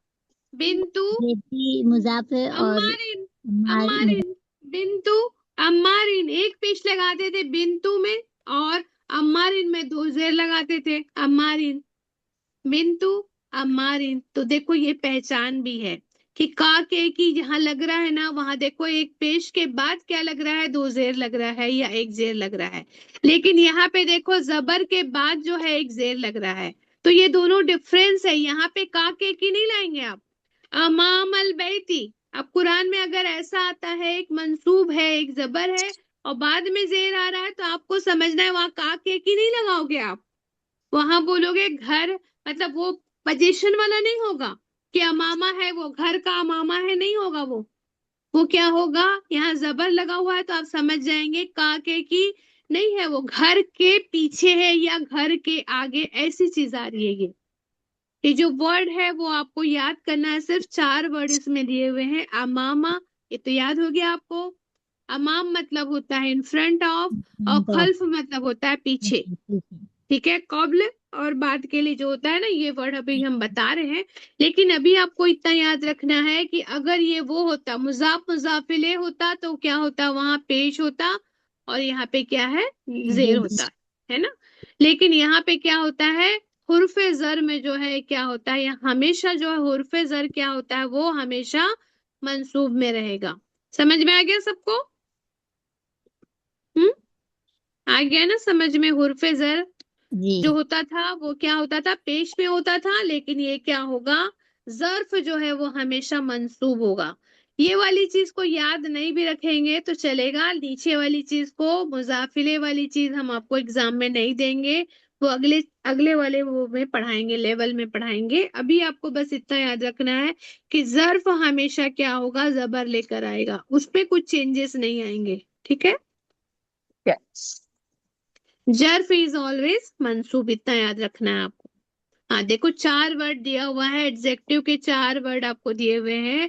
बिंतु बेटी मुजाफिर और अम्मारिन, अम्मार अम्मारिन, बिंतु अम्मारिन, एक पेश लगाते थे बिंतु में, और अम्मारिन में दो जेर लगाते थे, अम्मारिन, बिंतु अम्मारिन। तो देखो ये पहचान भी है कि का के की जहां लग रहा है ना, वहां देखो एक पेश के बाद क्या लग रहा है, दो जेर लग रहा है या एक जेर लग रहा है। लेकिन यहाँ पे देखो जबर के बाद जो है एक जेर लग रहा है। तो ये दोनों डिफरेंस है, यहाँ पे का के की नहीं लाएंगे आप। अमाम अल बैती, अब कुरान में अगर ऐसा आता है, एक मंसूब है, एक जबर है, और बाद में जेर आ रहा है, तो आपको समझना है वहां का के की नहीं लगाओगे आप। वहां बोलोगे घर, मतलब वो पोजीशन वाला नहीं होगा कि अमामा है, वो घर का अमामा है, नहीं होगा वो क्या होगा, यहाँ जबर लगा हुआ है तो आप समझ जाएंगे का के की नहीं है, वो घर के पीछे है या घर के आगे, ऐसी चीज आ रही है ये जो वर्ड है वो आपको याद करना है। सिर्फ चार वर्ड इसमें दिए हुए हैं। अमामा, ये तो याद हो गया आपको। अमाम मतलब होता है इन फ्रंट ऑफ, और खल्फ मतलब होता है पीछे। ठीक है, कब्ल और बाद के लिए जो होता है ना, ये वर्ड अभी हम बता रहे हैं। लेकिन अभी आपको इतना याद रखना है कि अगर ये वो होता, मुजाफ मुजाफिले होता, तो क्या होता, वहां पेश होता, और यहाँ पे क्या है, जेर होता है ना। लेकिन यहाँ पे क्या होता है, हुर्फे जर में जो है क्या होता है, यहाँ हमेशा जो है हुर्फे जर क्या होता है, वो हमेशा मंसूब में रहेगा। समझ में आ गया सबको, हम्म, आ गया ना समझ में। हुर्फे जर जी। जो होता था वो क्या होता था, पेश में होता था, लेकिन ये क्या होगा, जर्फ जो है वो हमेशा मंसूब होगा। ये वाली चीज को याद नहीं भी रखेंगे तो चलेगा, नीचे वाली चीज को, मुजाफिले वाली चीज हम आपको एग्जाम में नहीं देंगे, वो अगले अगले वाले वो में पढ़ाएंगे, लेवल में पढ़ाएंगे। अभी आपको बस इतना याद रखना है कि जर्फ हमेशा क्या होगा, जबर लेकर आएगा, उसपे कुछ चेंजेस नहीं आएंगे। ठीक है, Yes. जर्फ इज ऑलवेज मंसूब, इतना याद रखना है आपको। हाँ देखो, चार वर्ड दिया हुआ है, एडजेक्टिव के चार वर्ड आपको दिए हुए हैं।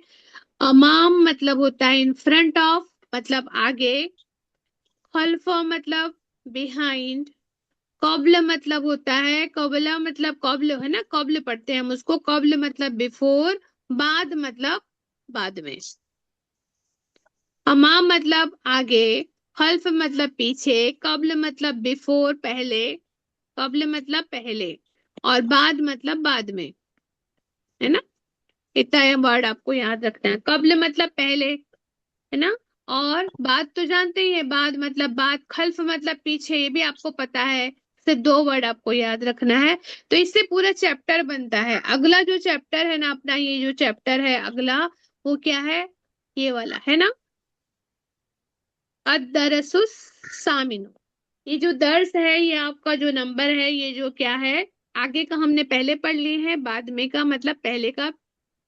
अमाम मतलब होता है इन फ्रंट ऑफ, मतलब आगे। खल्फ मतलब बिहाइंड। कब्ल मतलब होता है, कबला मतलब कब्ल है ना, कब्ल पढ़ते हैं हम उसको, कब्ल मतलब बिफोर। बाद मतलब बाद में। अमाम मतलब आगे, खल्फ मतलब पीछे, कब्ल मतलब बिफोर पहले, कब्ल मतलब पहले, और बाद मतलब बाद में, है ना। इतना ये वर्ड आपको याद रखना है। कब्ल मतलब पहले, है ना, और बाद तो जानते ही है, बाद मतलब बाद, खल्फ मतलब पीछे, ये भी आपको पता है। सिर्फ दो वर्ड आपको याद रखना है, तो इससे पूरा चैप्टर बनता है। अगला जो चैप्टर है ना अपना, ये जो चैप्टर है अगला, वो क्या है, ये वाला है ना, अदरसुस सामिनो। ये जो दर्स है, ये आपका जो नंबर है, ये जो क्या है, आगे का हमने पहले पढ़ लिए हैं, बाद में का मतलब पहले का,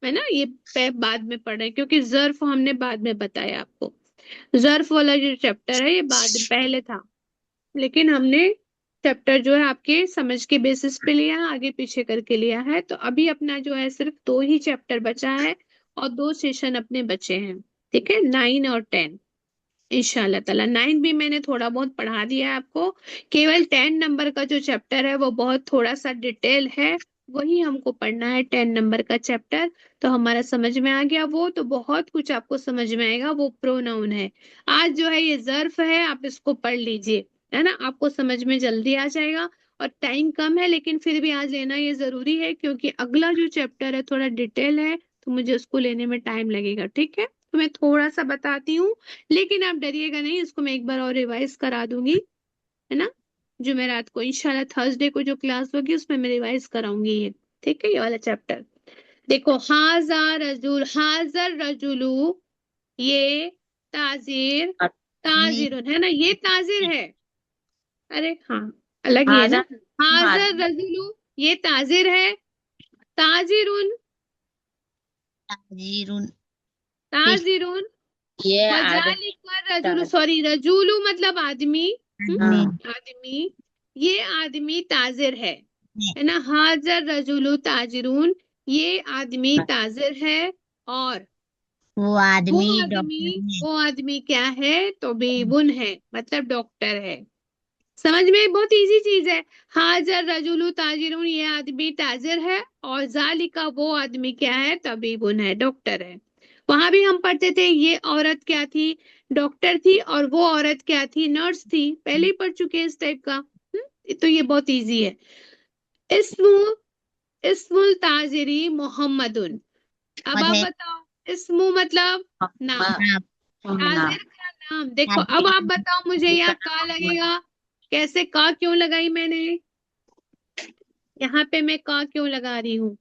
है ना, ये बाद में पढ़ रहे हैं क्योंकि जर्फ हमने बाद में बताया आपको। जर्फ वाला जो चैप्टर है ये बाद पहले था, लेकिन हमने चैप्टर जो है आपके समझ के बेसिस पे लिया है, आगे पीछे करके लिया है। तो अभी अपना जो है सिर्फ दो ही चैप्टर बचा है, और दो सेशन अपने बचे हैं। ठीक है, 9 और 10। इंशाल्लाह ताला 9 भी मैंने थोड़ा बहुत पढ़ा दिया है आपको। केवल 10 नंबर का जो चैप्टर है वो बहुत थोड़ा सा डिटेल है, वही हमको पढ़ना है, 10 नंबर का चैप्टर। तो हमारा समझ में आ गया वो, तो बहुत कुछ आपको समझ में आएगा। वो प्रोनाउन है, आज जो है ये जर्फ है, आप इसको पढ़ लीजिए, है ना, आपको समझ में जल्दी आ जाएगा। और टाइम कम है, लेकिन फिर भी आज लेना ये जरूरी है क्योंकि अगला जो चैप्टर है थोड़ा डिटेल है, तो मुझे उसको लेने में टाइम लगेगा। ठीक है, तो मैं थोड़ा सा बताती हूँ, लेकिन आप डरिएगा नहीं, इसको मैं एक बार और रिवाइज करा दूंगी, है ना। जुमेरात को इंशाल्लाह, थर्सडे को जो क्लास होगी उसमें मैं रिवाइज कराऊंगी ये। ठीक है, ये वाला चैप्टर देखो। हाजा रजुल, हाजर रजुलू, ये ताजिर, ताजिर है ना, ये ताजिर है। अरे हाँ, अलग ही है ना। हाजर रजुलू, ये ताजिर है। ताजिरुन, ताजीरुन ताजिरुन। ये वजालिका रजुलू, सॉरी रजुलू मतलब आदमी, आदमी आदमी, ये आदमी ताजिर है ना। हाजर रजुलू ताजिरून, ये आदमी ताजिर है। और वो वो आदमी आदमी, डॉक्टर है। वो आदमी क्या है, तो बेबुन है, मतलब डॉक्टर है। समझ में, बहुत इजी चीज है। हाजर रजुलु ताजिरुन, ये आदमी ताजिर है। और जालिका, वो आदमी क्या है, तबीबुन है, डॉक्टर है। वहां भी हम पढ़ते थे, ये औरत क्या थी, डॉक्टर थी, और वो औरत क्या थी, नर्स थी। पहले ही पढ़ चुके हैं इस टाइप का। तो ये बहुत इजी है। इस्मु, इस्मुल ताजिरी मोहम्मदुन। अब आप है बताओ, इस्मु मतलब नाम, ताजिर का नाम। देखो अब आप बताओ मुझे, यहाँ का लगेगा, कैसे का क्यों लगाई मैंने, यहाँ पे मैं का क्यों लगा रही हूँ।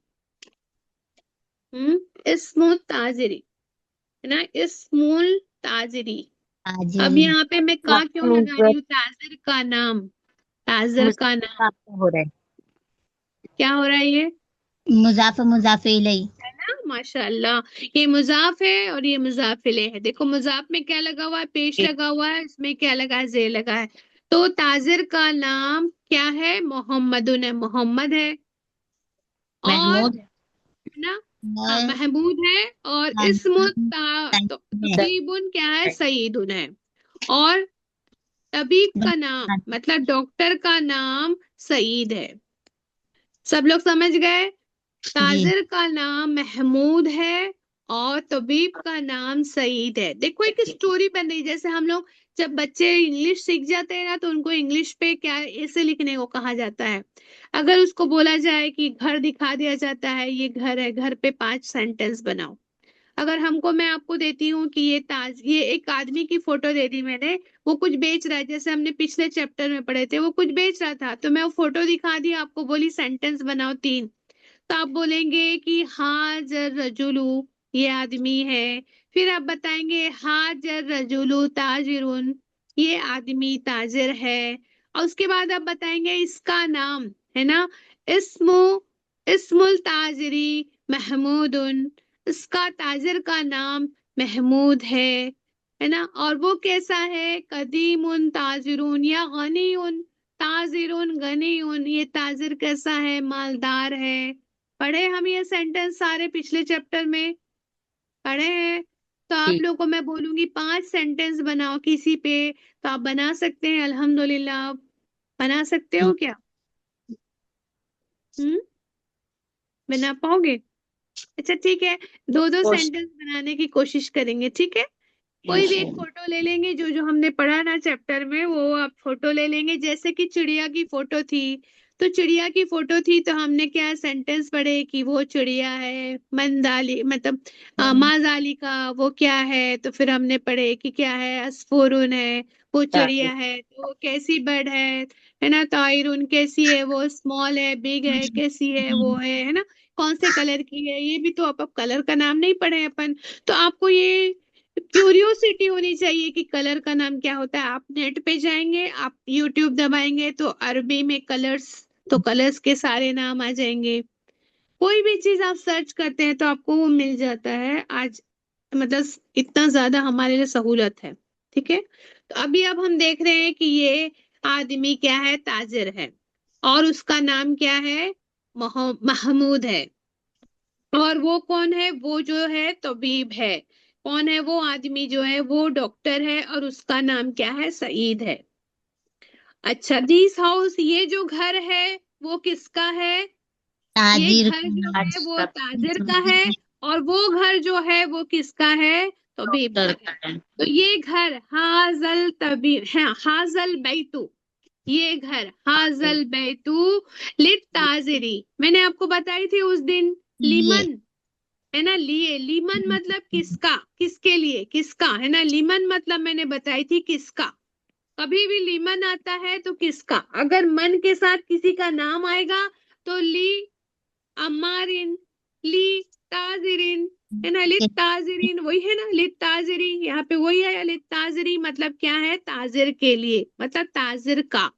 इस्मुल ताजिरी, है ना, इस्मुल ताजिरी। अब ताजीर यहाँ पे मैं का क्यों लगा रही हूँ, ताजिर का नाम, ताजिर का नाम। हो रहा है। क्या हो रहा है ये, मुजाफ मुजाफे इलैही। है ना, माशाल्लाह। ये मुजाफ है और ये मुजाफिले है। देखो मुजाफ में क्या लगा हुआ है, पेश लगा हुआ है, इसमें क्या लगा है, जे लगा है। तो ताजिर का नाम क्या है, मोहम्मदुन है, मोहम्मद है। और महमूद है ना, हाँ और महमूद है। और ताजीर तो है। तबीबुन क्या है, सईदुन है। और तबीब का नाम मतलब डॉक्टर का नाम सईद है। सब लोग समझ गए। जी ताजिर का नाम महमूद है और तबीब का नाम सईद है। देखो एक स्टोरी बन रही, जैसे हम लोग जब बच्चे इंग्लिश सीख जाते हैं ना, तो उनको इंग्लिश पे क्या ऐसे लिखने को कहा जाता है। अगर उसको बोला जाए कि घर दिखा दिया जाता है, ये घर है, घर पे 5 सेंटेंस बनाओ। अगर हमको, मैं आपको देती हूँ कि ये एक आदमी की फोटो दे दी मैंने, वो कुछ बेच रहा है, जैसे हमने पिछले चैप्टर में पढ़े थे, वो कुछ बेच रहा था, तो मैं वो फोटो दिखा दी आपको, बोली सेंटेंस बनाओ 3। तो आप बोलेंगे कि हाजर रजुलू, ये आदमी है। फिर आप बताएंगे हाजर रजुलू ताजिरुन, ये आदमी ताजिर है। और उसके बाद आप बताएंगे इसका नाम, है ना, इस्मु, इस्मुल ताजिरी महमूदुन, इसका ताजिर का नाम महमूद है ना। और वो कैसा है, कदीमुन ताजिरुन या गनीउन, ताजिरुन गनीउन, ये ताजिर कैसा है, मालदार है। पढ़े हम ये सेंटेंस सारे पिछले चैप्टर में पढ़े हैं। तो आप लोगों को मैं बोलूंगी 5 सेंटेंस बनाओ किसी पे, तो आप बना सकते हैं अल्हम्दुलिल्लाह। आप बना सकते हो क्या, हम्म, बना पाओगे। अच्छा ठीक है, 2-2 सेंटेंस बनाने की कोशिश करेंगे, ठीक है। कोई भी एक फोटो ले लेंगे, जो जो हमने पढ़ा ना चैप्टर में, वो आप फोटो ले लेंगे। जैसे कि चिड़िया की फोटो थी, तो चिड़िया की फोटो थी, तो हमने क्या सेंटेंस पढ़े कि वो चिड़िया है, मंदाली मतलब माजाली का वो क्या है, तो फिर हमने पढ़े कि क्या है, अस्फुरुन है, वो चिड़िया है, तो वो कैसी बर्ड है ना। तायरुन कैसी है, वो स्मॉल है, बिग है, कैसी है, वो है ना। कौन से कलर की है, ये भी तो आप कलर का नाम नहीं पढ़े अपन। तो आपको ये क्यूरियोसिटी होनी चाहिए कि कलर का नाम क्या होता है। आप नेट पे जाएंगे, आप यूट्यूब दबाएंगे, तो अरबी में कलर्स, तो कलर्स के सारे नाम आ जाएंगे। कोई भी चीज आप सर्च करते हैं तो आपको वो मिल जाता है आज, मतलब इतना ज्यादा हमारे लिए सहूलत है। ठीक है, तो अभी अब हम देख रहे हैं कि ये आदमी क्या है, ताजिर है, और उसका नाम क्या है, महमूद है। और वो कौन है, वो जो है तबीब है। कौन है वो आदमी, जो है वो डॉक्टर है, और उसका नाम क्या है, सईद है। अच्छा, दिस हाउस, ये जो घर है वो किसका है, ये ताजीर घर जो है वो ताजिर का है। और वो घर जो है वो किसका है, तबीब का है। तो ये घर, हाजल तबीब है, हाजल बैतु, ये घर, हाजल बैतु लित्ताजिरी, मैंने आपको बताई थी उस दिन, लिमन है ना, लिए, लिमन मतलब किसका, किसके लिए, किसका है ना, लिमन मतलब मैंने बताई थी किसका, कभी भी लिमन आता है तो किसका, अगर मन के साथ किसी का नाम आएगा तो ली अमारिन, ली ताजिरिन, है ना, लित ताजिरिन वही है ना, लित ताजिरी, यहाँ पे वही है, लित ताजिरी मतलब क्या है, ताजिर के लिए, मतलब ताजिर का,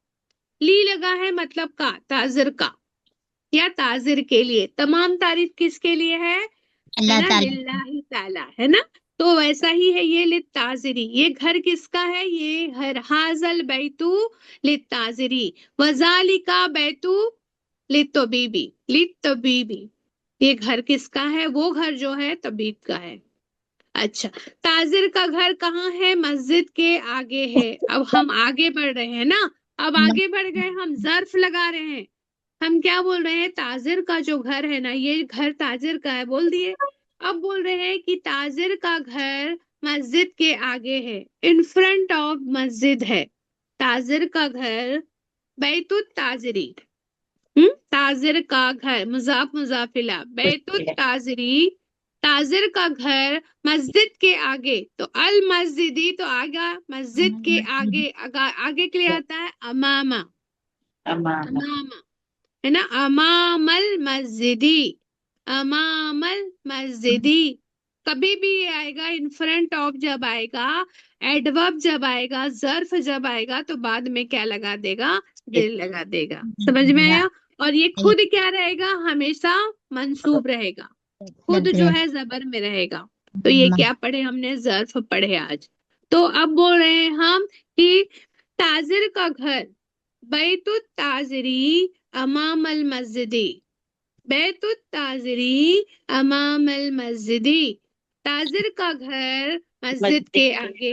ली लगा है मतलब का, ताजिर का या ताजिर के लिए, तमाम तारीफ किसके लिए है अल्लाह ना, ताला लिल्लाही ताला, है ना। तो वैसा ही है ये लित्ताजिरी, ये घर किसका है, ये घर, हाजल बैतु लित्ताजिरी, वजालिका बैतु लित्तबीबी, लित्तबीबी, ये घर किसका है, वो घर जो है तबीब का है। अच्छा, ताजिर का घर कहाँ है, मस्जिद के आगे है। अब हम आगे बढ़ रहे हैं ना, अब आगे बढ़ गए, हम जर्फ लगा रहे हैं, हम क्या बोल रहे हैं, ताजिर का जो घर है ना, ये घर ताजिर का है बोल दिए। अब बोल रहे हैं कि ताजिर का घर मस्जिद के आगे है, इन फ्रंट ऑफ मस्जिद है, ताजिर का घर, बैतुत ताजिरी, ताजिर का घर, मुजाफ मुजाफिला, बैतुत ताजिरी, ताजिर का घर मस्जिद के आगे, तो अल मस्जिदी तो आगा, मस्जिद के आगे, आगे के लिए आता है अमामा, अमामा है ना, अमामल मस्जिदी, अमामल मस्जिदी, कभी भी ये आएगा इन फ्रंट ऑफ, जब आएगा एडवर्ब, जब आएगा जर्फ, जब आएगा तो बाद में क्या लगा देगा, दिल लगा देगा, समझ में आया। और ये खुद क्या रहेगा, हमेशा मंसूब रहेगा, खुद जो है जबर में रहेगा। तो ये क्या पढ़े हमने, जर्फ पढ़े आज। तो अब बोल रहे हैं हम कि ताजिर का घर, बैतुत ताजिरी अमामल मस्जिदी, बैतुत ताजिरी अमामल मस्जिदी, ताजिर का घर मस्जिद के आगे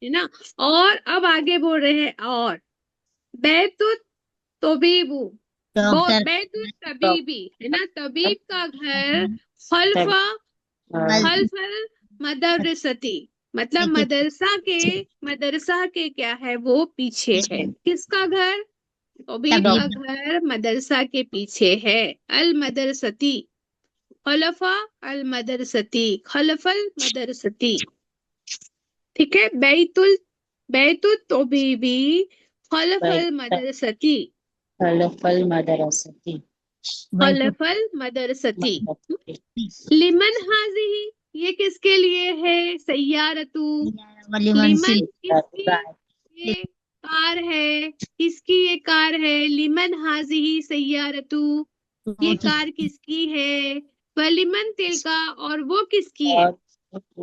है ना। और अब आगे बोल रहे हैं, और बैतुत तबीबू, डॉक्टर बैतुत तबीबी है ना, तबीब का घर, खल्फा, खल्फल मदरसती, मतलब मदरसा के क्या है, वो पीछे है, किसका घर, तबीब का घर मदरसा के पीछे है, अल मदरसती, खलफा अल मदरसती, खलफल मदरसती, ठीक है, बैतुत तबीबी खलफल मदरसती, खलफल मदरसती, खलफल मदरसती, लिमन हाजिही, ये किसके लिए है, सैयारतू, लिमन किसकी, ये कार है, किसकी ये कार है, लिमन हाजिही सैयारतू, ये कार किसकी है, वलिमन तिल का, और वो किसकी है,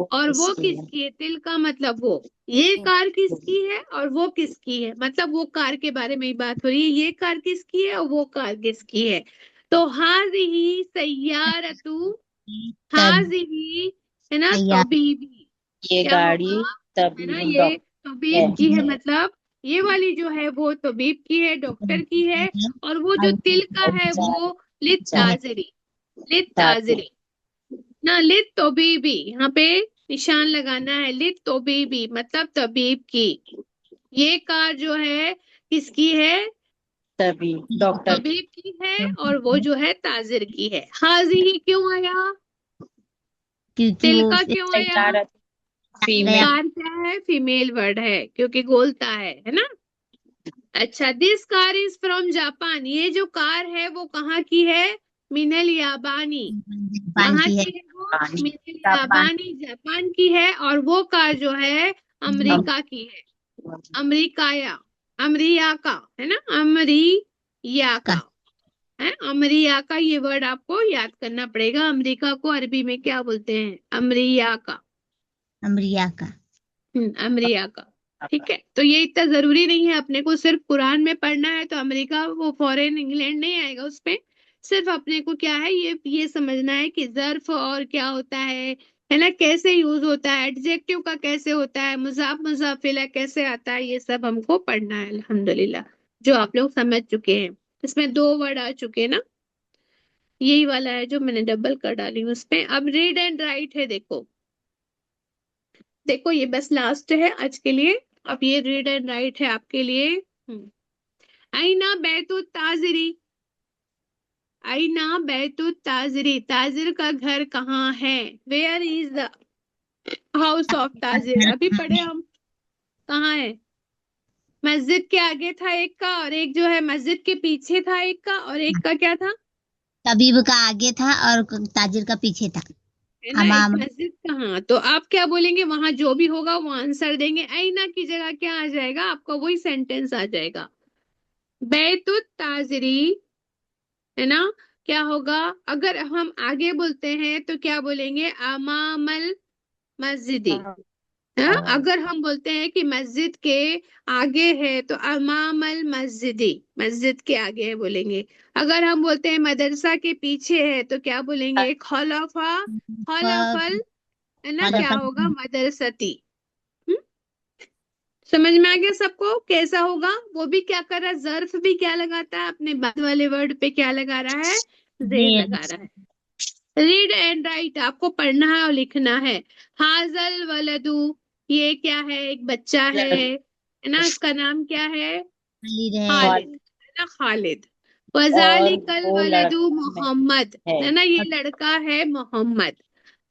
और वो किसकी है, तिल का मतलब वो, ये कार किसकी है और वो किसकी है, मतलब वो कार के बारे में ही बात हो रही है, ये कार किसकी है और वो कार किसकी है। तो हाजिही सैयारतू, हाजिही है ना तबीबी, ये क्या गाड़ी होगा, है ना, ये तबीब की है, मतलब ये वाली जो है वो तबीब की है, डॉक्टर की है, और वो जो तिल का है वो लित ताजरी, लित ताजरी ना, लित तबीबी, यहाँ पे निशान लगाना है, लित तबीबी मतलब तबीब की, ये कार जो है किसकी है, तभी डॉक्टर तबीब की है, और वो जो है ताजिर की है। हाजी ही क्यों आया, क्योंकि तिल वो का क्यों आया, फीमेल, कार क्या है, फीमेल वर्ड है क्योंकि गोलता है ना। अच्छा, this car is from Japan, ये जो कार है वो कहाँ की है, मिनल याबानी, जापान कहाँ की है, की है वो, मिनल याबानी, जापान की है, और वो कार जो है अमेरिका की है, अमेरिकाया, अमरिया का है ना, अमरिया का है, अमरिया का, ये वर्ड आपको याद करना पड़ेगा, अमेरिका को अरबी में क्या बोलते हैं, अमरिया का, अमरिया का। अमरिया का, ठीक है। तो ये इतना जरूरी नहीं है, अपने को सिर्फ कुरान में पढ़ना है तो अमेरिका वो फॉरेन इंग्लैंड नहीं आएगा उसपे, सिर्फ अपने को क्या है, ये समझना है कि ज़र्फ और क्या होता है ना, कैसे यूज होता है, एडजेक्टिव का कैसे होता है, मुजाफ मुजाफिला कैसे आता है, ये सब हमको पढ़ना है अल्हम्दुलिल्लाह, जो आप लोग समझ चुके हैं। इसमें 2 वर्ड आ चुके हैं ना, यही वाला है जो मैंने डबल कर डाली हूँ उसपे। अब रीड एंड राइट है, देखो देखो, ये बस लास्ट है आज के लिए, अब ये रीड एंड राइट है आपके लिए। आईना बैतुत ताजरी, आईना बैतुत ताजरी, ताजिर का घर कहाँ है? Where is the house of ताजिर? अभी पढ़े हम, कहाँ है? मस्जिद के आगे था एक का, और एक जो है मस्जिद के पीछे था एक का, और एक का क्या था? तबीब का आगे था और ताजिर का पीछे था। है ना, एक मस्जिद कहाँ? तो आप क्या बोलेंगे? वहां जो भी होगा वो आंसर देंगे। आईना की जगह क्या आ जाएगा? आपका वही सेंटेंस आ जाएगा, बैतुत ताजरी, है ना। क्या होगा? अगर हम आगे बोलते हैं तो क्या बोलेंगे? अमामल मस्जिदी। हाँ, अगर हम बोलते हैं कि मस्जिद के आगे है तो अमामल मस्जिदी, मस्जिद के आगे है बोलेंगे। अगर हम बोलते हैं मदरसा के पीछे है तो क्या बोलेंगे? खौलफा, खौलफल, है ना, क्या होगा? मदरसती। हम्म? समझ में आ गया सबको कैसा होगा? वो भी क्या कर रहा है? ज़र्फ भी क्या लगाता है? अपने बाद वाले वर्ड पे क्या लगा रहा है? जेर लगा रहा है। रीड एंड राइट, आपको पढ़ना है और लिखना है। हाजल वलदू, ये क्या है? एक बच्चा है ना, इसका नाम क्या है? खालिद, है ना, खालिद। और वजालिकल वो वलदू लड़का मोहम्मद, है। है ना, ये लड़का है मोहम्मद।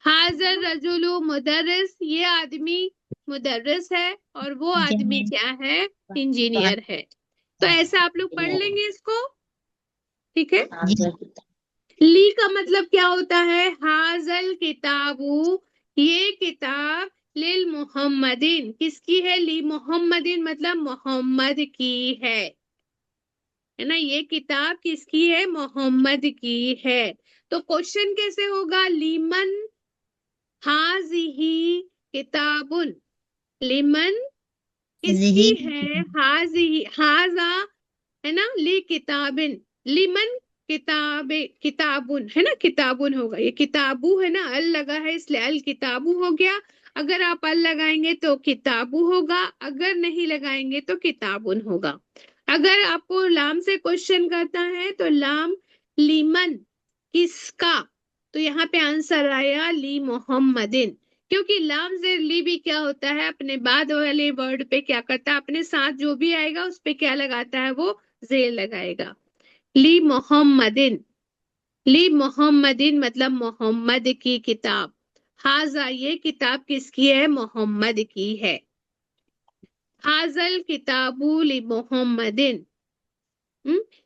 हाजर रजुलु मुदर्रिस, ये आदमी मुदर्रिस है, और वो आदमी क्या है? इंजीनियर है। तो ऐसा आप लोग पढ़ लेंगे इसको, ठीक है। ली का मतलब क्या होता है? हाजल किताबु, ये किताब लिल मोहम्मदिन, किसकी है? ली मोहम्मदिन मतलब मोहम्मद की है ना, ये किताब किसकी है? मोहम्मद की है। तो क्वेश्चन कैसे होगा? लीमन हाजिही किताबुन, लिमन किसकी है? हाजिही, हाजा, है ना, ली किताबिन, लिमन किताबे, किताबुन, है ना, किताबुन होगा। ये किताबू है ना, अल लगा है इसलिए अल किताबू हो गया। अगर आप अल लगाएंगे तो किताबू होगा, अगर नहीं लगाएंगे तो किताबुन होगा। अगर आपको लाम से क्वेश्चन करता है तो लाम लीमन, किसका? तो यहाँ पे आंसर आया ली मोहम्मदिन, क्योंकि लाम जेर ली भी क्या होता है? अपने बाद वाले वर्ड पे क्या करता है? अपने साथ जो भी आएगा उस पे क्या लगाता है? वो जेर लगाएगा। ली मोहम्मदिन, ली मोहम्मदिन मतलब मोहम्मद की किताब। हाजा, ये किताब किसकी है? मोहम्मद की है। हाजल किताबु ली मोहम्मदिन,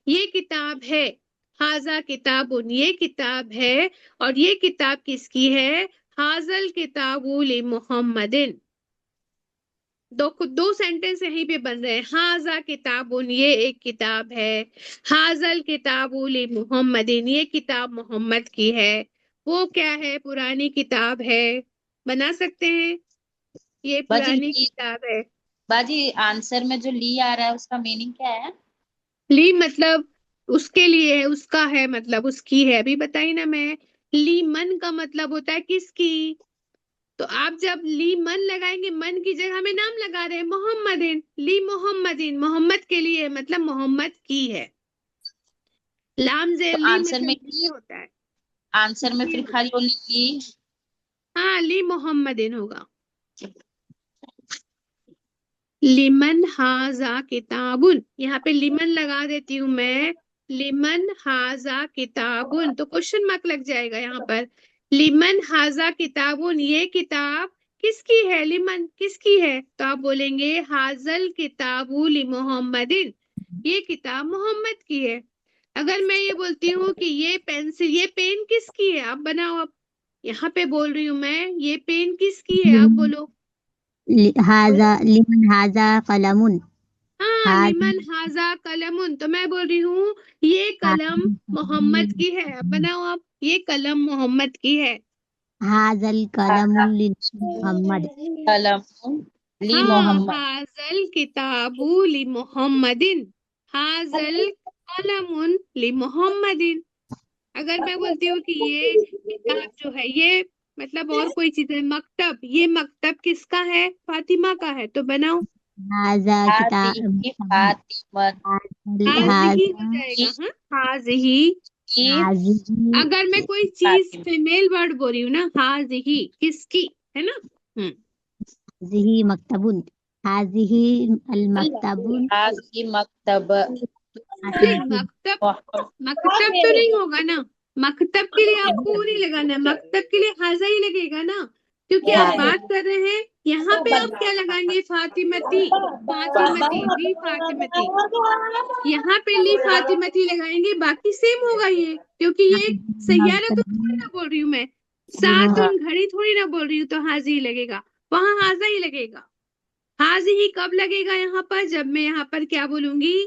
ये किताब है। हाजा किताबुन, ये किताब है, और ये किताब किसकी है? हाजल किताबु ली मोहम्मदिन। दो सेंटेंस यहीं पे बन रहे हैं। हाजा किताबुन, ये एक किताब है। हाजल किताबु ली मोहम्मदिन, ये किताब मोहम्मद की है। वो क्या है? पुरानी किताब है। बना सकते हैं, ये बाजी पुरानी ली, किताब है। बाजी आंसर में जो ली आ रहा है उसका मीनिंग क्या है? ली मतलब उसके लिए है, उसका है मतलब उसकी है। अभी बताई ना मैं। ली मन का मतलब होता है किसकी। तो आप जब ली मन लगाएंगे, मन की जगह में नाम लगा रहे हैं मोहम्मदिन, ली मोहम्मदिन, मोहम्मद के लिए है, मतलब मोहम्मद की है। लाम जेर तो ली मतलब ये होता है। आंसर में ये फिर होता खाली है। ओनली ली। हाँ, ली मोहम्मदिन होगा। लिमन हाजा किताबुन, यहाँ पे लिमन लगा देती हूँ मैं। लिमन हाजा किताबुन, तो क्वेश्चन मार्क लग जाएगा यहाँ पर। लिमन हाजा किताबुन, ये किताब किसकी है? लिमन किसकी है? तो आप बोलेंगे हाजल किताबु लि मोहम्मदिन, ये किताब मोहम्मद की है। अगर मैं ये बोलती हूँ कि ये पेंसिल, ये पेन किसकी है? आप बनाओ। अब यहाँ पे बोल रही हूँ मैं, ये पेन किसकी है? आप बोलो। हाजा लिमन हाजा कलमुन। हाँ, हाजा लिमन हाजा कलमुन, तो मैं बोल रही हूँ ये कलम मोहम्मद की है। अब बनाओ आप, ये कलम मोहम्मद की है। हाजल कलमुन लिल मोहम्मद। कलम ली हाँ, मोहम्मद। हाजल किताबु लि मोहम्मदिन, हाजल कलमुन लि मोहम्मदिन। अगर मैं बोलती हूँ कि ये किताब जो है, ये मतलब और कोई चीज है, मकतब, ये मकतब किसका है? फातिमा का है। तो बनाओ, हाजा किताब हादी फातिमत हाज ही हो हाजा जाएगा। हाँ, हाज ही। की हाजिही अगर मैं कोई चीज फातिमा। फीमेल वर्ड बोल रही हूँ ना, हाज ही किसकी, है ना। हम्म। हाजिही मकतबुन। हाजिही अल मक्तबुल आज की मकतब नहीं, मकतब मकतब तो नहीं होगा ना। मकतब के लिए आपको वो नहीं लगाना है, मकतब के लिए हाजा ही लगेगा ना, क्योंकि आप बात कर रहे हैं। यहाँ पे आप क्या लगाएंगे? फातिमती, फातिमती, ली फातिमती। यहाँ पे ली फातिमती लगाएंगे, बाकी सेम होगा ये, क्योंकि ये सैयारा तो थोड़ी ना बोल रही हूँ मैं, सातुन घड़ी थोड़ी ना बोल रही हूँ, तो हाजी ही लगेगा, वहां हाजा ही लगेगा। हाजी ही कब लगेगा यहाँ पर? जब मैं यहाँ पर क्या बोलूंगी,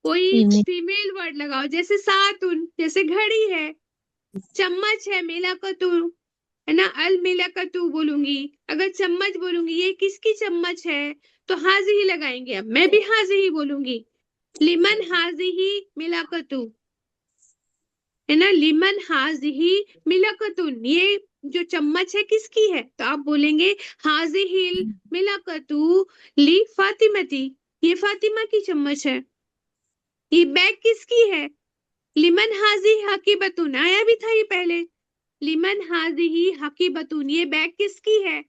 कोई फीमेल वर्ड लगाओ, जैसे सातुन, जैसे घड़ी है, चम्मच है, मिलाकतु है ना, अल मिलाकतु बोलूंगी। अगर चम्मच बोलूंगी, ये किसकी चम्मच है, तो हाजी ही लगाएंगे। अब मैं भी हाजी ही बोलूंगी, लिमन हाजी ही मिलाकतु, है ना, लिमन हाजी ही मिलाकतुन, ये जो चम्मच है किसकी है, तो आप बोलेंगे हाजी हिल मिलाकतु ली फातिमती, ये फातिमा की चम्मच है। ये बैग किसकी है? लिमन हाजी हकीबतुन, आया भी था ये पहले, लिमन हाजी ही हकीबतुन, ये बैग किसकी है?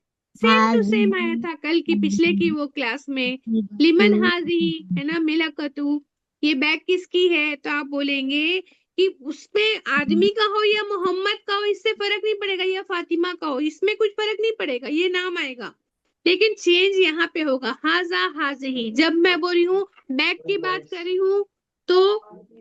सेम टू सेम आया था कल की, पिछले की वो क्लास में। लिमन हाजी है ना मिलाकतु, ये बैग किसकी है, तो आप बोलेंगे कि उसमें आदमी का हो या मोहम्मद का हो, इससे फर्क नहीं पड़ेगा, या फातिमा का हो, इसमें कुछ फर्क नहीं पड़ेगा, ये नाम आएगा। लेकिन चेंज यहाँ पे होगा, हाजा हाजी ही। जब मैं बोल रही हूँ बैग की बात कर रही हूँ, तो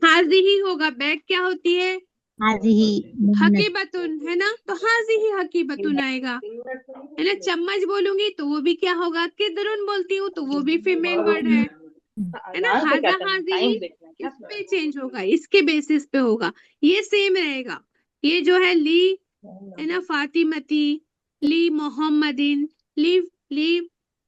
हाजी ही होगा। बैग क्या होती है? हाजिही हकीबतुन, है ना, तो हाजी ही हकीबतुन आएगा, है ना। चम्मच बोलूंगी तो वो भी क्या होगा? किदरुन बोलती हूँ तो वो भी फीमेल वर्ड है ना। हाजा हाजी ही इस पे चेंज होगा, इसके बेसिस पे होगा, ये सेम रहेगा। ये जो है ली, है ना, फातिमती, ली मोहम्मदिन, ली ली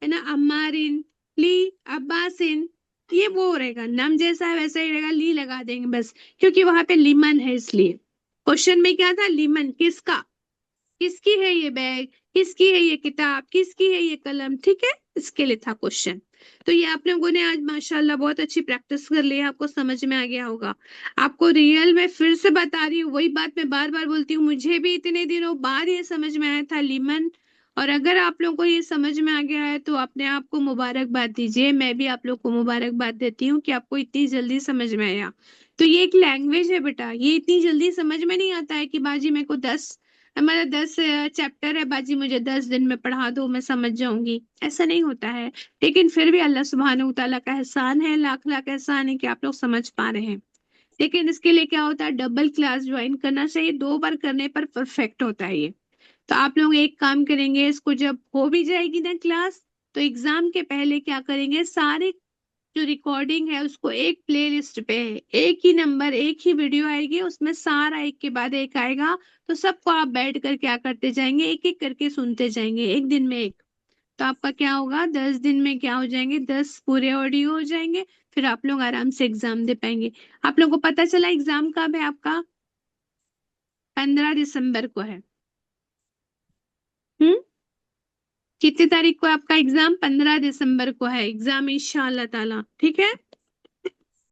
है ना अम्मारिन, ली अब्बासिन, ये वो रहेगा, नम जैसा है वैसा ही रहेगा, ली लगा देंगे बस, क्योंकि वहां पे लिमन है इसलिए। क्वेश्चन में क्या था? लिमन, किसका, किसकी है ये बैग, किसकी है ये किताब, किसकी है ये कलम, ठीक है, इसके लिए था क्वेश्चन। तो ये आप लोगों ने आज माशाल्लाह बहुत अच्छी प्रैक्टिस कर ली है, आपको समझ में आ गया होगा। आपको रियल में फिर से बता रही हूँ, वही बात मैं बार बार बोलती हूँ, मुझे भी इतने दिनों बाद ये समझ में आया था लीमन। और अगर आप लोगों को ये समझ में आ गया है तो अपने आप को मुबारकबाद दीजिए, मैं भी आप लोग को मुबारकबाद देती हूँ कि आपको इतनी जल्दी समझ में आया। तो ये एक लैंग्वेज है बेटा, ये इतनी जल्दी समझ में नहीं आता है कि बाजी मेरे को 10, हमारा 10 चैप्टर है बाजी, मुझे 10 दिन में पढ़ा दो मैं समझ जाऊंगी, ऐसा नहीं होता है। लेकिन फिर भी अल्लाह सुब्हानहू तआला का एहसान है, लाख लाख एहसान है कि आप लोग समझ पा रहे हैं। लेकिन इसके लिए क्या होता है? डबल क्लास ज्वाइन करना चाहिए, 2 बार करने पर परफेक्ट होता है ये। तो आप लोग एक काम करेंगे, इसको जब हो भी जाएगी ना क्लास, तो एग्जाम के पहले क्या करेंगे, सारे जो रिकॉर्डिंग है उसको एक प्लेलिस्ट पे, एक ही नंबर, एक ही वीडियो आएगी, उसमें सारा एक के बाद एक आएगा, तो सबको आप बैठ कर क्या करते जाएंगे, एक एक करके सुनते जाएंगे, एक दिन में एक। तो आपका क्या होगा, 10 दिन में क्या हो जाएंगे, 10 पूरे ऑडियो हो जाएंगे, फिर आप लोग आराम से एग्जाम दे पाएंगे। आप लोगों को पता चला एग्जाम कब है आपका? 15 दिसंबर को है। हम्म, कितनी तारीख को आपका एग्जाम? 15 दिसंबर को है एग्जाम इंशाअल्लाह ताला, ठीक है।